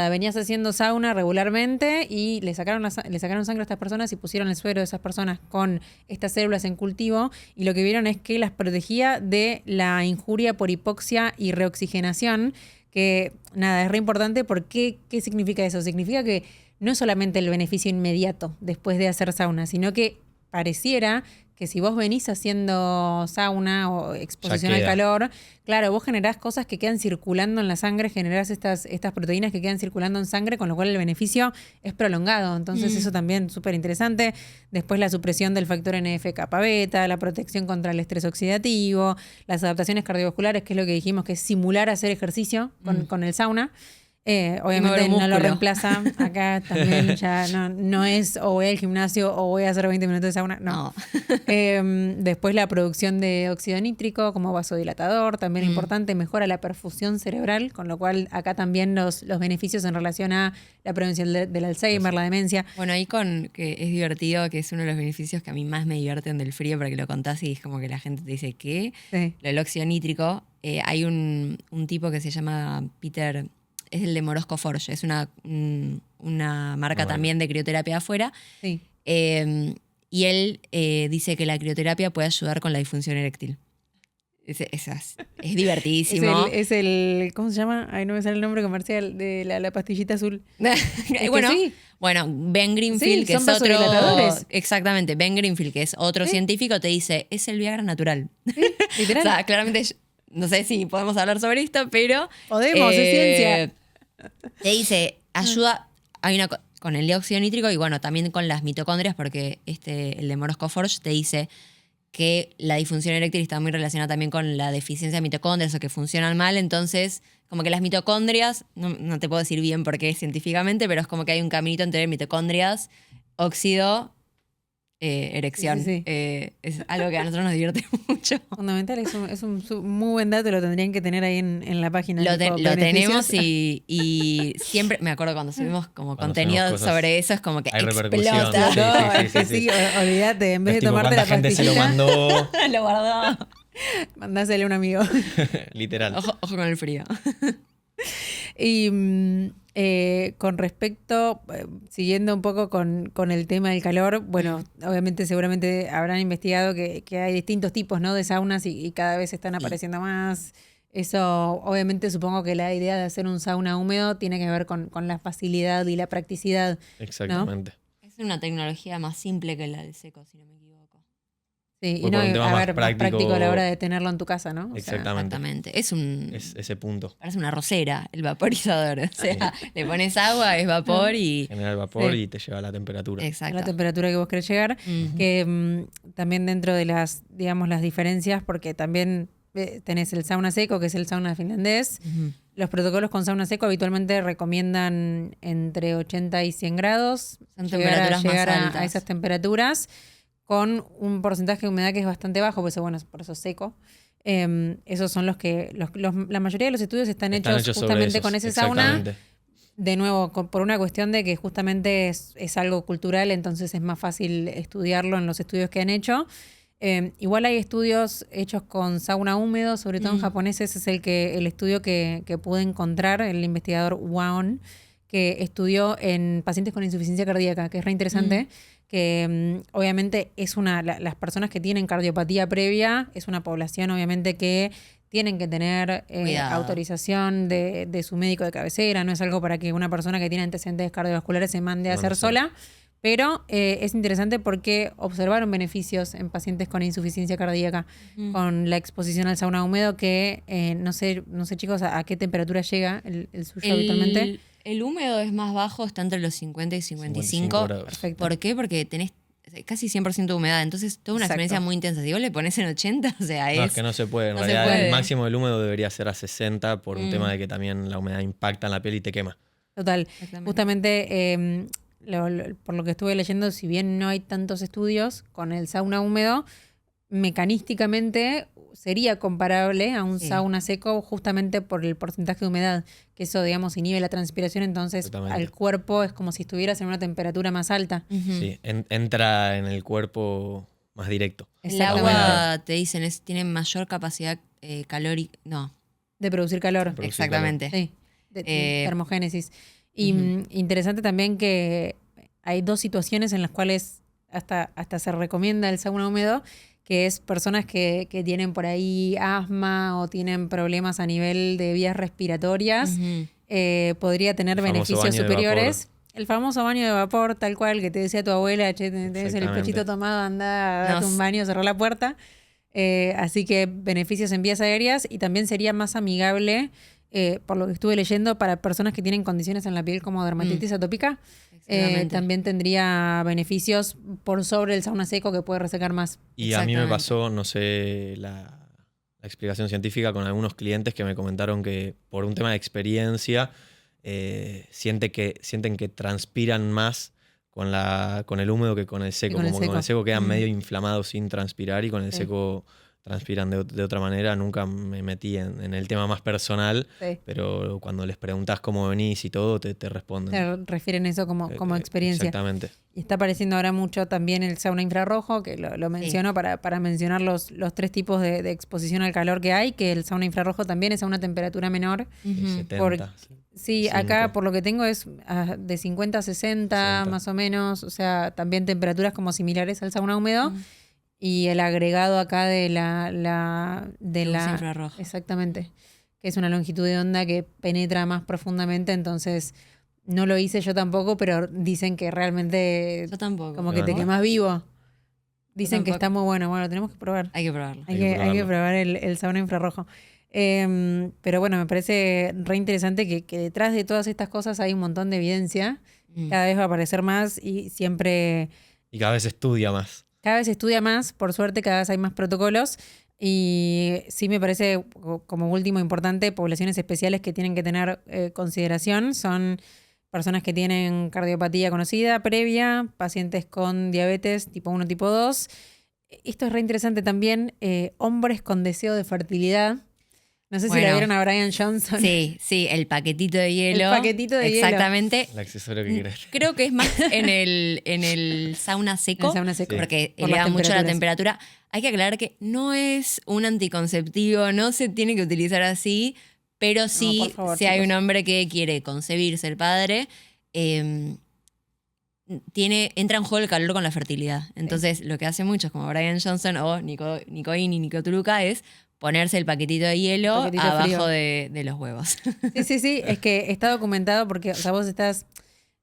venías haciendo sauna regularmente y le sacaron sangre a estas personas y pusieron el suero de esas personas con estas células en cultivo, y lo que vieron es que las protegía de la injuria por hipoxia y reoxigenación, que es re importante porque ¿qué significa eso? Significa que no es solamente el beneficio inmediato después de hacer sauna, sino que pareciera que si vos venís haciendo sauna o exposición al calor, claro, vos generás cosas que quedan circulando en la sangre, generás estas proteínas que quedan circulando en sangre, con lo cual el beneficio es prolongado. Entonces eso también súper interesante. Después la supresión del factor NF-kappa beta, la protección contra el estrés oxidativo, las adaptaciones cardiovasculares, que es lo que dijimos, que es simular hacer ejercicio con el sauna. Obviamente no lo reemplaza. Acá también ya no es o voy al gimnasio o voy a hacer 20 minutos de sauna. No. Después la producción de óxido nítrico como vasodilatador, también importante, mejora la perfusión cerebral, con lo cual acá también los beneficios en relación a la prevención del Alzheimer, la demencia. Bueno, ahí que es divertido, que es uno de los beneficios que a mí más me divierten del frío, para que lo contás y es como que la gente te dice, ¿qué? Sí. Lo del óxido nítrico. Hay un tipo que se llama Peter... Es el de Morosco Forge, es una marca también de crioterapia afuera. Sí. Y él dice que la crioterapia puede ayudar con la disfunción eréctil. Es divertidísimo. Es el ¿cómo se llama? Ay, no me sale el nombre comercial de la pastillita azul. Bueno, Ben Greenfield, que es otro... Exactamente, Ben Greenfield, que es otro científico, te dice, es el Viagra natural. ¿Sí? Literal. O sea, claramente, no sé si podemos hablar sobre esto, pero... Podemos, es ciencia. Te dice, ayuda, hay una con el dióxido nítrico y bueno, también con las mitocondrias, porque el de Morosco Forge te dice que la disfunción eréctil está muy relacionada también con la deficiencia de mitocondrias o que funcionan mal, entonces como que las mitocondrias, no te puedo decir bien por qué científicamente, pero es como que hay un caminito entre mitocondrias, óxido, erección. Sí. Es algo que a nosotros nos divierte mucho. Fundamental, es un muy buen dato, lo tendrían que tener ahí en la página. Lo tenemos y siempre, me acuerdo cuando subimos como contenido sobre eso, es como que explota. Sí, olvídate, en vez de tomarte la gente pastillita, se lo mandó. Lo guardó. mandásele a un amigo. Literal. Ojo con el frío. Y con respecto, siguiendo un poco con el tema del calor, bueno, obviamente seguramente habrán investigado que hay distintos tipos, ¿no?, de saunas y cada vez están apareciendo más. Eso, obviamente supongo que la idea de hacer un sauna húmedo tiene que ver con la facilidad y la practicidad. Exactamente. ¿No? Es una tecnología más simple que la del seco, si no me equivoco. Sí, y no, más práctico a la hora de tenerlo en tu casa, ¿no? Exactamente. Es ese punto. Parece una rosera, el vaporizador. O sea, le pones agua, es vapor y... Genera el vapor y te lleva a la temperatura. Exacto. La temperatura que vos querés llegar. Que también dentro de las, digamos, las diferencias, porque también tenés el sauna seco, que es el sauna finlandés. Los protocolos con sauna seco habitualmente recomiendan entre 80 y 100 grados. Son temperaturas llegar más altas. a esas temperaturas, con un porcentaje de humedad que es bastante bajo, por eso es seco. Esos son los que... la mayoría de los estudios están hechos justamente con ese sauna. De nuevo, por una cuestión de que justamente es algo cultural, entonces es más fácil estudiarlo en los estudios que han hecho. Igual hay estudios hechos con sauna húmedo, sobre todo en japonés. Ese es el estudio que pude encontrar, el investigador Waon, que estudió en pacientes con insuficiencia cardíaca, que es re interesante. Que obviamente es las personas que tienen cardiopatía previa es una población obviamente que tienen que tener autorización de su médico de cabecera, no es algo para que una persona que tiene antecedentes cardiovasculares se mande a hacer sola, pero es interesante porque observaron beneficios en pacientes con insuficiencia cardíaca con la exposición al sauna húmedo, que no sé chicos, ¿a qué temperatura llega el suyo habitualmente? El húmedo es más bajo, está entre los 50 y 55. Perfecto. ¿Por qué? Porque tenés casi 100% de humedad, entonces toda una experiencia muy intensa. Si vos le pones en 80, o sea, No, es que no se puede. En realidad, el máximo del húmedo debería ser a 60 por un tema de que también la humedad impacta en la piel y te quema. Total. Justamente, por lo que estuve leyendo, si bien no hay tantos estudios con el sauna húmedo, mecanísticamente sería comparable a un sauna seco justamente por el porcentaje de humedad, que eso, digamos, inhibe la transpiración, entonces al cuerpo es como si estuvieras en una temperatura más alta. Sí, entra en el cuerpo más directo. El agua, te dicen, tiene mayor capacidad calórica, de producir calor. Exactamente. Sí, de termogénesis. Y interesante también que hay dos situaciones en las cuales hasta se recomienda el sauna húmedo, que es personas que tienen por ahí asma o tienen problemas a nivel de vías respiratorias, podría tener beneficios superiores. El famoso baño de vapor, tal cual, que te decía tu abuela, che, tenés el pechito tomado, anda, date un baño, cerrá la puerta. Así que beneficios en vías aéreas, y también sería más amigable, por lo que estuve leyendo, para personas que tienen condiciones en la piel como dermatitis atópica. También tendría beneficios por sobre el sauna seco, que puede resecar más. Y a mí me pasó, no sé, la explicación científica con algunos clientes que me comentaron que por un tema de experiencia sienten que transpiran más con el húmedo que con el seco. Con el seco quedan medio inflamados sin transpirar, y con el seco transpiran de otra manera. Nunca me metí en el tema más personal, pero cuando les preguntas cómo venís y todo, te responden. Te refieren eso como experiencia. Exactamente. Y está apareciendo ahora mucho también el sauna infrarrojo, que lo menciono para mencionar los tres tipos de exposición al calor que hay, que el sauna infrarrojo también es a una temperatura menor. 70. Sí, acá por lo que tengo es de 50 a 60 más o menos, o sea, también temperaturas como similares al sauna húmedo. Y el agregado acá de la infrarroja. Exactamente, que es una longitud de onda que penetra más profundamente, entonces no lo hice yo tampoco, pero dicen que realmente yo tampoco, como que te quemas vivo. Dicen que está muy bueno, tenemos que probar. Hay que probarlo. Hay que probar el sauna infrarrojo. Pero bueno, me parece re interesante que detrás de todas estas cosas hay un montón de evidencia. Cada vez va a aparecer más y siempre... Y cada vez estudia más. Cada vez se estudia más, por suerte cada vez hay más protocolos y sí me parece como último importante, poblaciones especiales que tienen que tener consideración son personas que tienen cardiopatía conocida previa, pacientes con diabetes tipo 1, tipo 2. Esto es re interesante también, hombres con deseo de fertilidad. No sé si la vieron a Brian Johnson. Sí, el paquetito de hielo. El paquetito de Exactamente. El accesorio que querés. Creo que es más en el sauna seco. En el sauna seco. Porque Por eleva las mucho la temperaturas. temperatura. Hay que aclarar que no es un anticonceptivo, no se tiene que utilizar así, pero sí, por favor, si hay chicos. un hombre que quiere concebir, ser padre, entra en juego el calor con la fertilidad. Entonces, lo que hacen muchos, como Brian Johnson o Nico In y Nico Tuluca, es ponerse el paquetito de hielo paquetito abajo frío. de los huevos. Sí, es que está documentado porque, o sea, vos estás,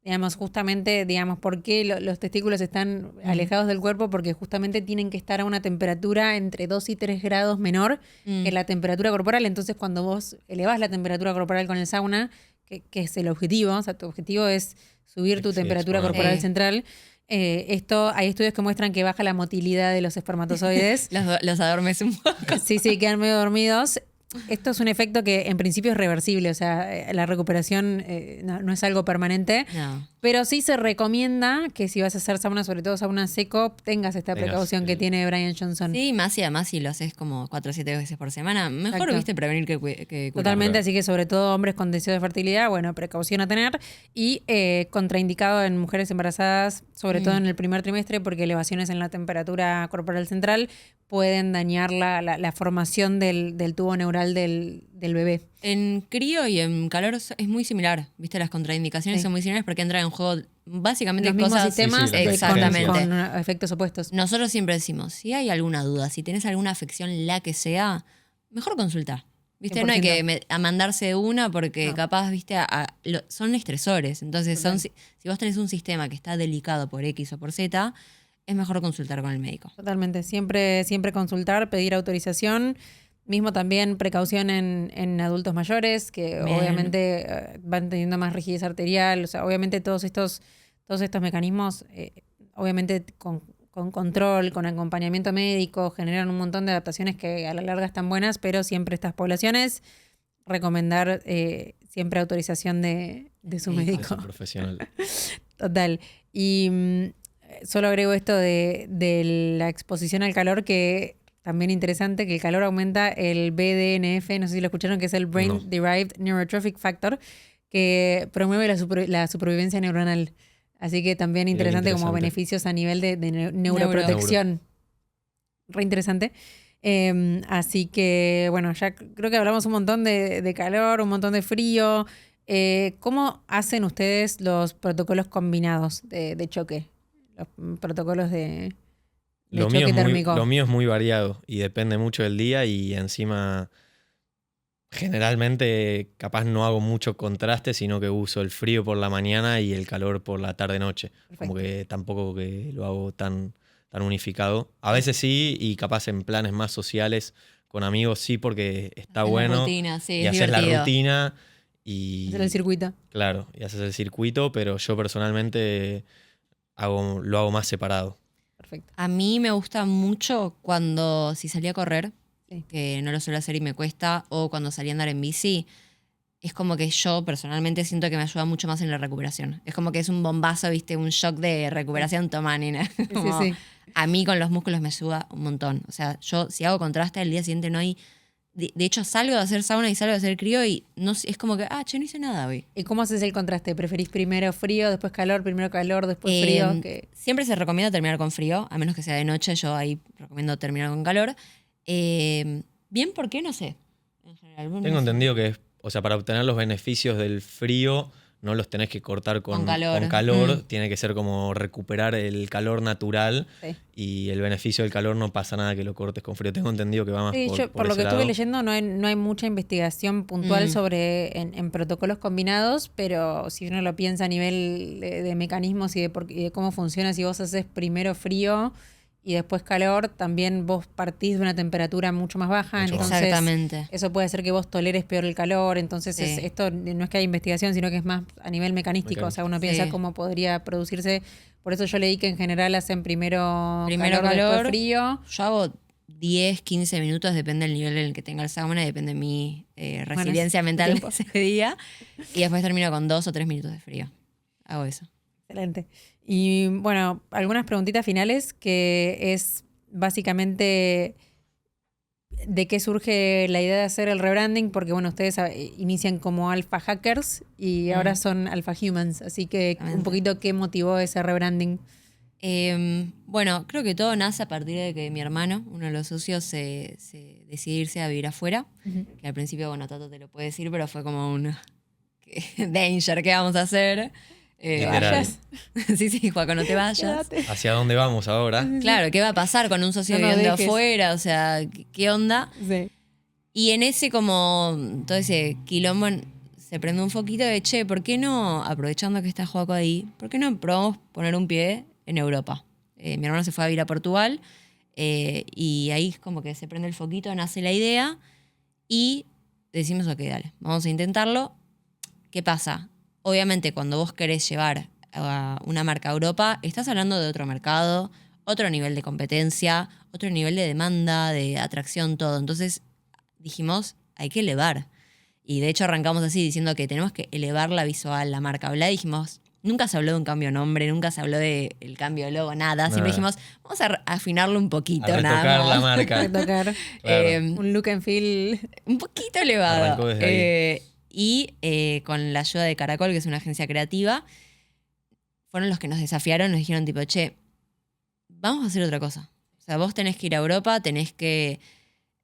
digamos, justamente, digamos, ¿por qué los testículos están alejados del cuerpo? Porque justamente tienen que estar a una temperatura entre 2 y 3 grados menor que la temperatura corporal. Entonces, cuando vos elevás la temperatura corporal con el sauna, que es el objetivo, o sea, tu objetivo es subir tu temperatura exponer. corporal central. Hay estudios que muestran que baja la motilidad de los espermatozoides. Los adormece un poco. Sí, quedan medio dormidos. Esto es un efecto que en principio es reversible, o sea, la recuperación no es algo permanente, No. pero sí se recomienda que si vas a hacer sauna, sobre todo sauna seco, tengas esta precaución que tiene Brian Johnson. Sí, más y además si lo haces como 4 o 7 veces por semana, mejor, Exacto. viste, prevenir que curar. Totalmente, así que sobre todo hombres con deseo de fertilidad, bueno, precaución a tener y contraindicado en mujeres embarazadas, sobre todo en el primer trimestre, porque elevaciones en la temperatura corporal central pueden dañar la formación del tubo neural del bebé. En crío y en calor es muy similar, viste, las contraindicaciones son muy similares porque entran en juego básicamente Los mismos cosas... sistemas exactamente. con efectos opuestos. Nosotros siempre decimos, si hay alguna duda, si tenés alguna afección, la que sea, mejor consultar. ¿Viste? 100%. No hay que mandarse de una porque No. capaz, viste, son estresores. Entonces, si vos tenés un sistema que está delicado por X o por Z, es mejor consultar con el médico. Totalmente, siempre consultar, pedir autorización, mismo también precaución en adultos mayores, que Bien. obviamente van teniendo más rigidez arterial, o sea, obviamente todos estos mecanismos, obviamente con control, con acompañamiento médico, generan un montón de adaptaciones que a la larga están buenas, pero siempre estas poblaciones, recomendar siempre autorización de su médico. Es un profesional. Total. Y solo agrego esto de la exposición al calor, que también interesante, que el calor aumenta el BDNF, no sé si lo escucharon, que es el Brain Derived Neurotrophic Factor, que promueve la supervivencia neuronal. Así que también interesante como beneficios a nivel de neuroprotección. Re interesante. Así que, bueno, ya creo que hablamos un montón de calor, un montón de frío. ¿Cómo hacen ustedes los protocolos combinados de choque? Los protocolos de choque térmico. Lo mío es muy variado y depende mucho del día y encima generalmente capaz no hago mucho contraste, sino que uso el frío por la mañana y el calor por la tarde-noche. Como que tampoco que lo hago tan unificado. A veces sí, y capaz en planes más sociales con amigos sí, porque está bueno. Rutina, sí, y es haces divertido. la rutina y... Hacer el circuito. Claro, y haces el circuito, pero yo personalmente lo hago más separado. Perfecto. A mí me gusta mucho cuando, si salí a correr, Sí. que no lo suelo hacer y me cuesta, o cuando salí a andar en bici, es como que yo personalmente siento que me ayuda mucho más en la recuperación. Es como que es un bombazo, viste, un shock de recuperación, toma, nena. Como, Sí. A mí con los músculos me ayuda un montón. O sea, yo si hago contraste, al día siguiente no hay... De hecho, salgo de hacer sauna y salgo de hacer crío y no, es como que, no hice nada hoy. ¿Y cómo haces el contraste? ¿Preferís primero frío, después calor, primero calor, después frío? Siempre se recomienda terminar con frío, a menos que sea de noche, yo ahí recomiendo terminar con calor. Bien, ¿por qué? No sé. En general, Tengo entendido que para obtener los beneficios del frío no los tenés que cortar con calor. Tiene que ser como recuperar el calor natural y el beneficio del calor no pasa nada que lo cortes con frío. Tengo entendido que va más por lo que estuve leyendo no hay mucha investigación puntual sobre en protocolos combinados, pero si uno lo piensa a nivel de mecanismos y de cómo funciona, si vos haces primero frío y después calor, también vos partís de una temperatura mucho más baja. Entonces, exactamente. Eso puede hacer que vos toleres peor el calor. Entonces, esto no es que haya investigación, sino que es más a nivel mecanístico. O sea, uno piensa cómo podría producirse. Por eso yo leí que en general hacen primero calor, después frío. Yo hago 10, 15 minutos, depende del nivel en el que tenga el sauna y depende de mi resiliencia mental de ese día. Y después termino con 2 o 3 minutos de frío. Hago eso. Excelente. Y bueno, algunas preguntitas finales, que es básicamente de qué surge la idea de hacer el rebranding, porque bueno, ustedes inician como Alpha Hackers y ahora son Alpha Humans, así que un poquito qué motivó ese rebranding. Bueno, creo que todo nace a partir de que mi hermano, uno de los socios, se decide irse a vivir afuera, que al principio, bueno, Tato te lo puede decir, pero fue como un danger, ¿qué vamos a hacer? Sí, Juaco, no te vayas. Quédate. ¿Hacia dónde vamos ahora? Claro, ¿qué va a pasar con un socio viviendo afuera? O sea, ¿qué onda? Sí. Y en ese todo ese quilombo se prende un foquito de, che, ¿por qué no, aprovechando que está Juaco ahí, ¿por qué no probamos poner un pie en Europa? Mi hermano se fue a vivir a Portugal y ahí como que se prende el foquito, nace la idea y decimos, ok, dale, vamos a intentarlo. ¿Qué pasa? Obviamente, cuando vos querés llevar a una marca a Europa, estás hablando de otro mercado, otro nivel de competencia, otro nivel de demanda, de atracción, todo. Entonces dijimos, hay que elevar. Y de hecho arrancamos así, diciendo que tenemos que elevar la visual, la marca. Dijimos, nunca se habló de un cambio de nombre, nunca se habló del cambio de logo, nada. Siempre dijimos, vamos a afinarlo un poquito, a nada más. la marca. Retocar. Claro. Un look and feel. Un poquito elevado. Arrancó desde ahí. Y con la ayuda de Caracol, que es una agencia creativa, fueron los que nos desafiaron, nos dijeron tipo, che, vamos a hacer otra cosa. O sea, vos tenés que ir a Europa, tenés que...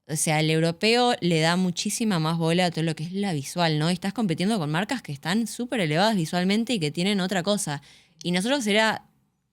O sea, el europeo le da muchísima más bola a todo lo que es la visual, ¿no? Y estás compitiendo con marcas que están súper elevadas visualmente y que tienen otra cosa. Y nosotros era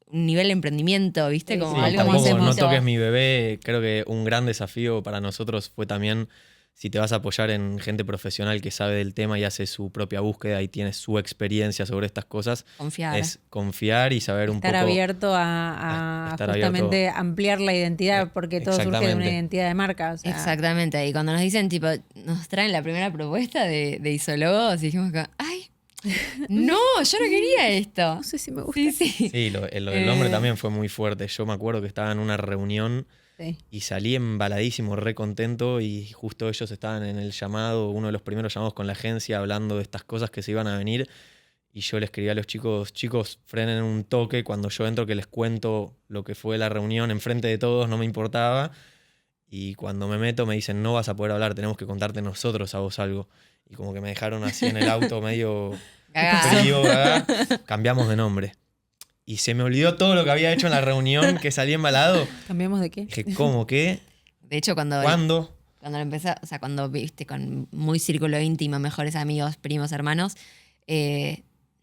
un nivel de emprendimiento, ¿viste? Como algo tampoco, más no toques mi bebé. Creo que un gran desafío para nosotros fue también... Si te vas a apoyar en gente profesional que sabe del tema y hace su propia búsqueda y tiene su experiencia sobre estas cosas, es confiar y saber un poco... Estar abierto a justamente ampliar la identidad, porque todo surge de una identidad de marca. O sea. Exactamente. Y cuando nos dicen, tipo, nos traen la primera propuesta de Isologos, dijimos que, ¡ay! No, yo no quería esto. No sé si me gusta. Sí, lo del nombre también fue muy fuerte. Yo me acuerdo que estaba en una reunión... Sí. Y salí embaladísimo, re contento, y justo ellos estaban en el llamado, uno de los primeros llamados con la agencia, hablando de estas cosas que se iban a venir. Y yo les escribí a los chicos, frenen un toque. Cuando yo entro que les cuento lo que fue la reunión enfrente de todos, no me importaba. Y cuando me meto me dicen, no vas a poder hablar, tenemos que contarte nosotros a vos algo. Y como que me dejaron así en el auto medio frío, cambiamos de nombre. Y se me olvidó todo lo que había hecho en la reunión, que salí embalado. ¿Cambiamos de qué? Dije, ¿cómo? ¿Qué? De hecho, ¿Cuándo? Cuando lo empecé, o sea, cuando viste con muy círculo íntimo, mejores amigos, primos, hermanos,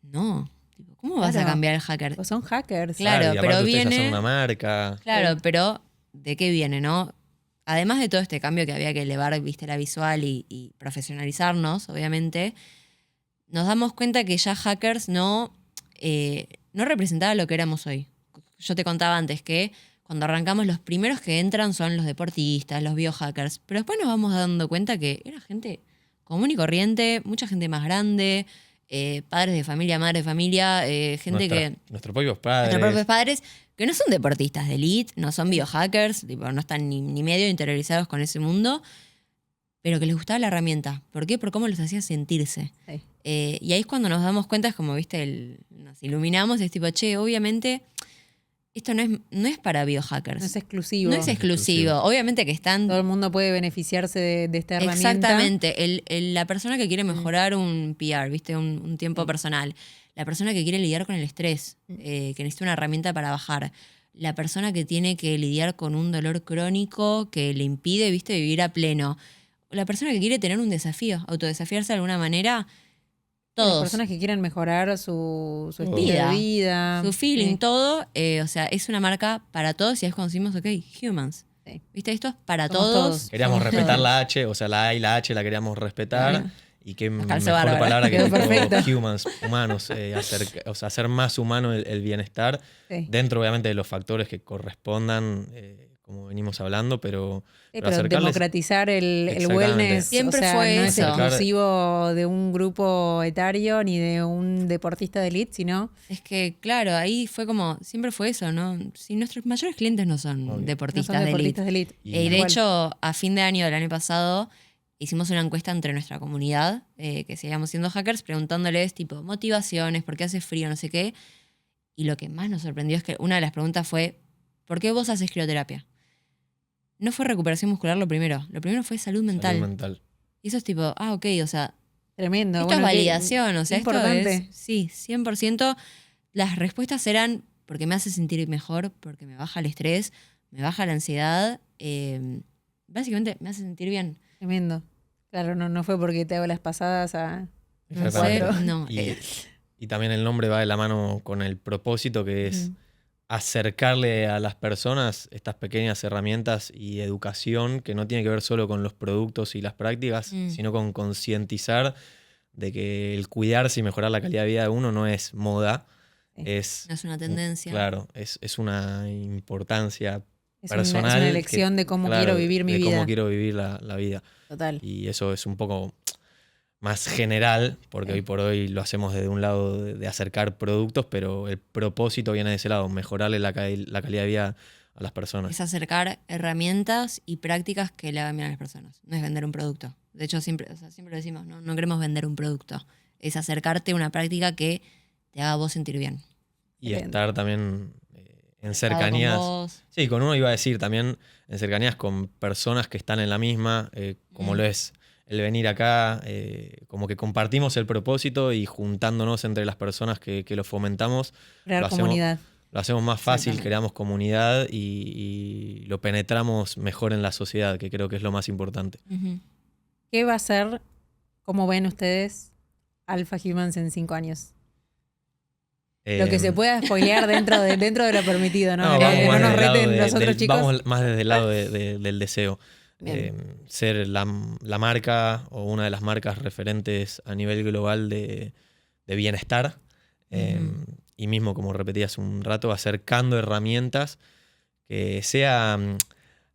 no. ¿Cómo vas a cambiar el hacker? Pues son hackers. Claro, pero viene... Son una marca. Claro, pero ¿de qué viene, no? Además de todo este cambio que había que elevar, viste, la visual y profesionalizarnos, obviamente, nos damos cuenta que ya hackers no representaba lo que éramos hoy. Yo te contaba antes que cuando arrancamos los primeros que entran son los deportistas, los biohackers, pero después nos vamos dando cuenta que era gente común y corriente, mucha gente más grande, padres de familia, madres de familia, gente nuestros propios padres que no son deportistas de elite, no son biohackers, tipo, no están ni medio interiorizados con ese mundo, pero que les gustaba la herramienta. ¿Por qué? Por cómo los hacía sentirse. Sí. Y ahí es cuando nos damos cuenta, es como, viste, nos iluminamos, es tipo, che, obviamente esto no es para biohackers. No es exclusivo. No es exclusivo. Obviamente que están... Todo el mundo puede beneficiarse de esta herramienta. Exactamente. La persona que quiere mejorar un PR, viste, un tiempo personal. La persona que quiere lidiar con el estrés, que necesita una herramienta para bajar. La persona que tiene que lidiar con un dolor crónico que le impide, viste, vivir a pleno. La persona que quiere tener un desafío, autodesafiarse de alguna manera, todos. Las personas que quieren mejorar su estilo de vida. Su feeling, todo. O sea, es una marca para todos y es cuando decimos, ok, humans. Sí. ¿Viste? Esto es para todos. Queríamos respetar la H, o sea, la A y la H la queríamos respetar. Y qué Nos mejor calzó bárbaro. palabra que Quedó tipo perfecto. humans, humanos, hacer más humano el bienestar, Sí. dentro obviamente de los factores que correspondan, como venimos hablando, pero Pero acercarles. democratizar el Exactamente. wellness, Siempre o sea, fue no es eso. exclusivo de un grupo etario ni de un deportista de elite, sino Es que, claro, ahí fue como, siempre fue eso, ¿no? Si nuestros mayores clientes no son Obvio. no deportistas, son de elite. deportistas de elite. Y- Y Tal de cual. hecho, a fin de año del año pasado, hicimos una encuesta entre nuestra comunidad, que seguíamos siendo hackers, preguntándoles, tipo, motivaciones, por qué hace frío, no sé qué. Y lo que más nos sorprendió es que una de las preguntas fue, ¿por qué vos haces crioterapia? No fue recuperación muscular lo primero fue salud mental. Salud mental. Y eso es tipo, ok, o sea, Tremendo. esto Bueno, es qué validación, o sea, importante. esto es, sí, 100%. Las respuestas eran porque me hace sentir mejor, porque me baja el estrés, me baja la ansiedad, básicamente me hace sentir bien. Tremendo. Claro, no fue porque te hago las pasadas a Exactamente. 9-4. No, Y también el nombre va de la mano con el propósito, que es acercarle a las personas estas pequeñas herramientas y educación que no tiene que ver solo con los productos y las prácticas, sino con concientizar de que el cuidarse y mejorar la calidad de vida de uno no es moda, es, no es una tendencia. claro, es una importancia Es personal. una elección de cómo claro, quiero vivir mi de vida. cómo quiero vivir la vida. Total. Y eso es un poco más general, porque Sí. hoy por hoy lo hacemos desde un lado de acercar productos, pero el propósito viene de ese lado, mejorarle la calidad de vida a las personas. Es acercar herramientas y prácticas que le hagan bien a las personas. No es vender un producto. De hecho, siempre lo decimos, no queremos vender un producto. Es acercarte a una práctica que te haga a vos sentir bien. Y Excelente. estar también en Con cercanías. vos. Sí, con uno iba a decir también en cercanías con personas que están en la misma, como lo es el venir acá, como que compartimos el propósito y juntándonos entre las personas que lo fomentamos, Crear lo hacemos, comunidad. lo hacemos más fácil, Exactamente. creamos comunidad y lo penetramos mejor en la sociedad, que creo que es lo más importante. Ujú. ¿Qué va a ser, cómo ven ustedes, Alpha Humans en 5 años? Lo que se pueda spoilear dentro de lo permitido, ¿no? Que vamos no más nos del lado reten los otros chicos. Vamos más desde el lado del deseo. Bien. Ser la marca o una de las marcas referentes a nivel global de bienestar. Y mismo, como repetí hace un rato, acercando herramientas que sea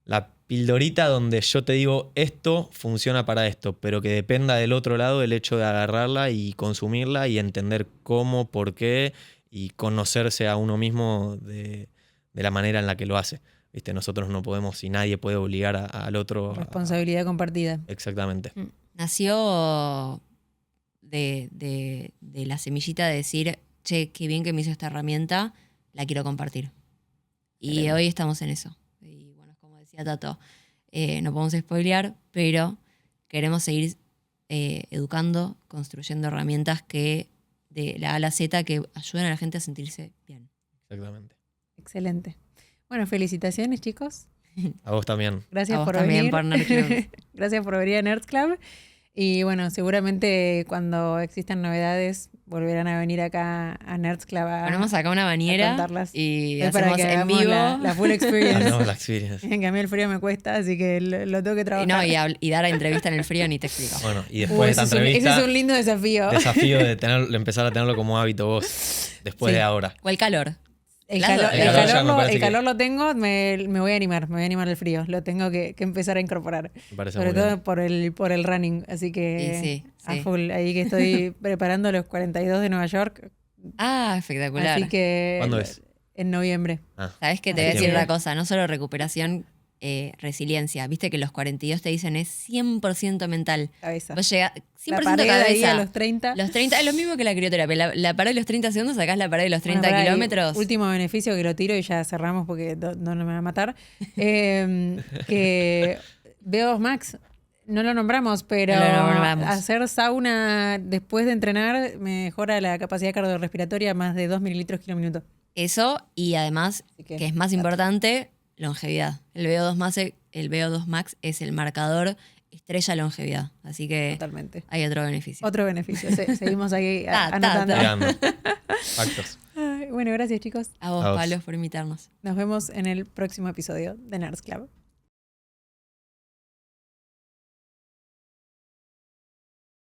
la pildorita donde yo te digo esto funciona para esto, pero que dependa del otro lado el hecho de agarrarla y consumirla y entender cómo, por qué y conocerse a uno mismo de la manera en la que lo hace. ¿Viste? Nosotros no podemos y nadie puede obligar al otro. Responsabilidad compartida. Exactamente. Nació de la semillita de decir, che, qué bien que me hizo esta herramienta, la quiero compartir. Y Excelente. hoy estamos en eso. Y bueno, como decía Tato, no podemos spoilear, pero queremos seguir educando, construyendo herramientas que de la A a la Z que ayuden a la gente a sentirse bien. Exactamente. Excelente. Bueno, felicitaciones, chicos. A vos también. Gracias A vos por también venir. por Nerd Club. Gracias por venir a Nerds Club. Y bueno, seguramente cuando existan novedades volverán a venir acá a Nerds Club a Ponemos acá una bañera contarlas. y Es para hacemos que en hagamos vivo. la full experience. No, la experience. Que a mí el frío me cuesta, así que lo tengo que Y trabajar. no, y dar entrevista en el frío ni te explico. Bueno, y después de esta ese entrevista, es un lindo desafío. desafío de empezar a tenerlo como hábito vos, después Sí. de ahora. ¿Cuál calor? El Claro, calor, el el calor ya calor me lo, parece el que- calor lo tengo, me voy a animar al frío. Lo tengo que empezar a incorporar. Me parece Sobre muy todo bien. por el running. Así que Sí, a sí. full. Ahí que estoy preparando los 42 de Nueva York. Ah, espectacular. Así que ¿Cuándo es? en noviembre. Ah, ¿Sabes qué? Te Así voy a decir que- una cosa, no solo recuperación, resiliencia. Viste que los 42 te dicen es 100% mental. Cabeza. Vos llegás 100% La pared de ahí cabeza. a los 30. Los 30 es lo mismo que la crioterapia. La pared de los 30 segundos sacás la pared de los 30 Bueno, pará, y kilómetros. Último beneficio que lo tiro y ya cerramos porque no me va a matar. Que VO2 Max, no lo nombramos, pero No lo nombramos. hacer sauna después de entrenar mejora la capacidad cardiorrespiratoria a más de 2 mililitros kilo minuto. Eso, y además, Así que es más dato. importante, longevidad. El VO2 Max es el marcador estrella longevidad. Así que Totalmente. hay otro beneficio. Otro beneficio. Seguimos ahí Ta, anotando. tirando. Factos. Ay, bueno, gracias chicos. A vos, A vos. Palos, por invitarnos. Nos vemos en el próximo episodio de Nerds Club.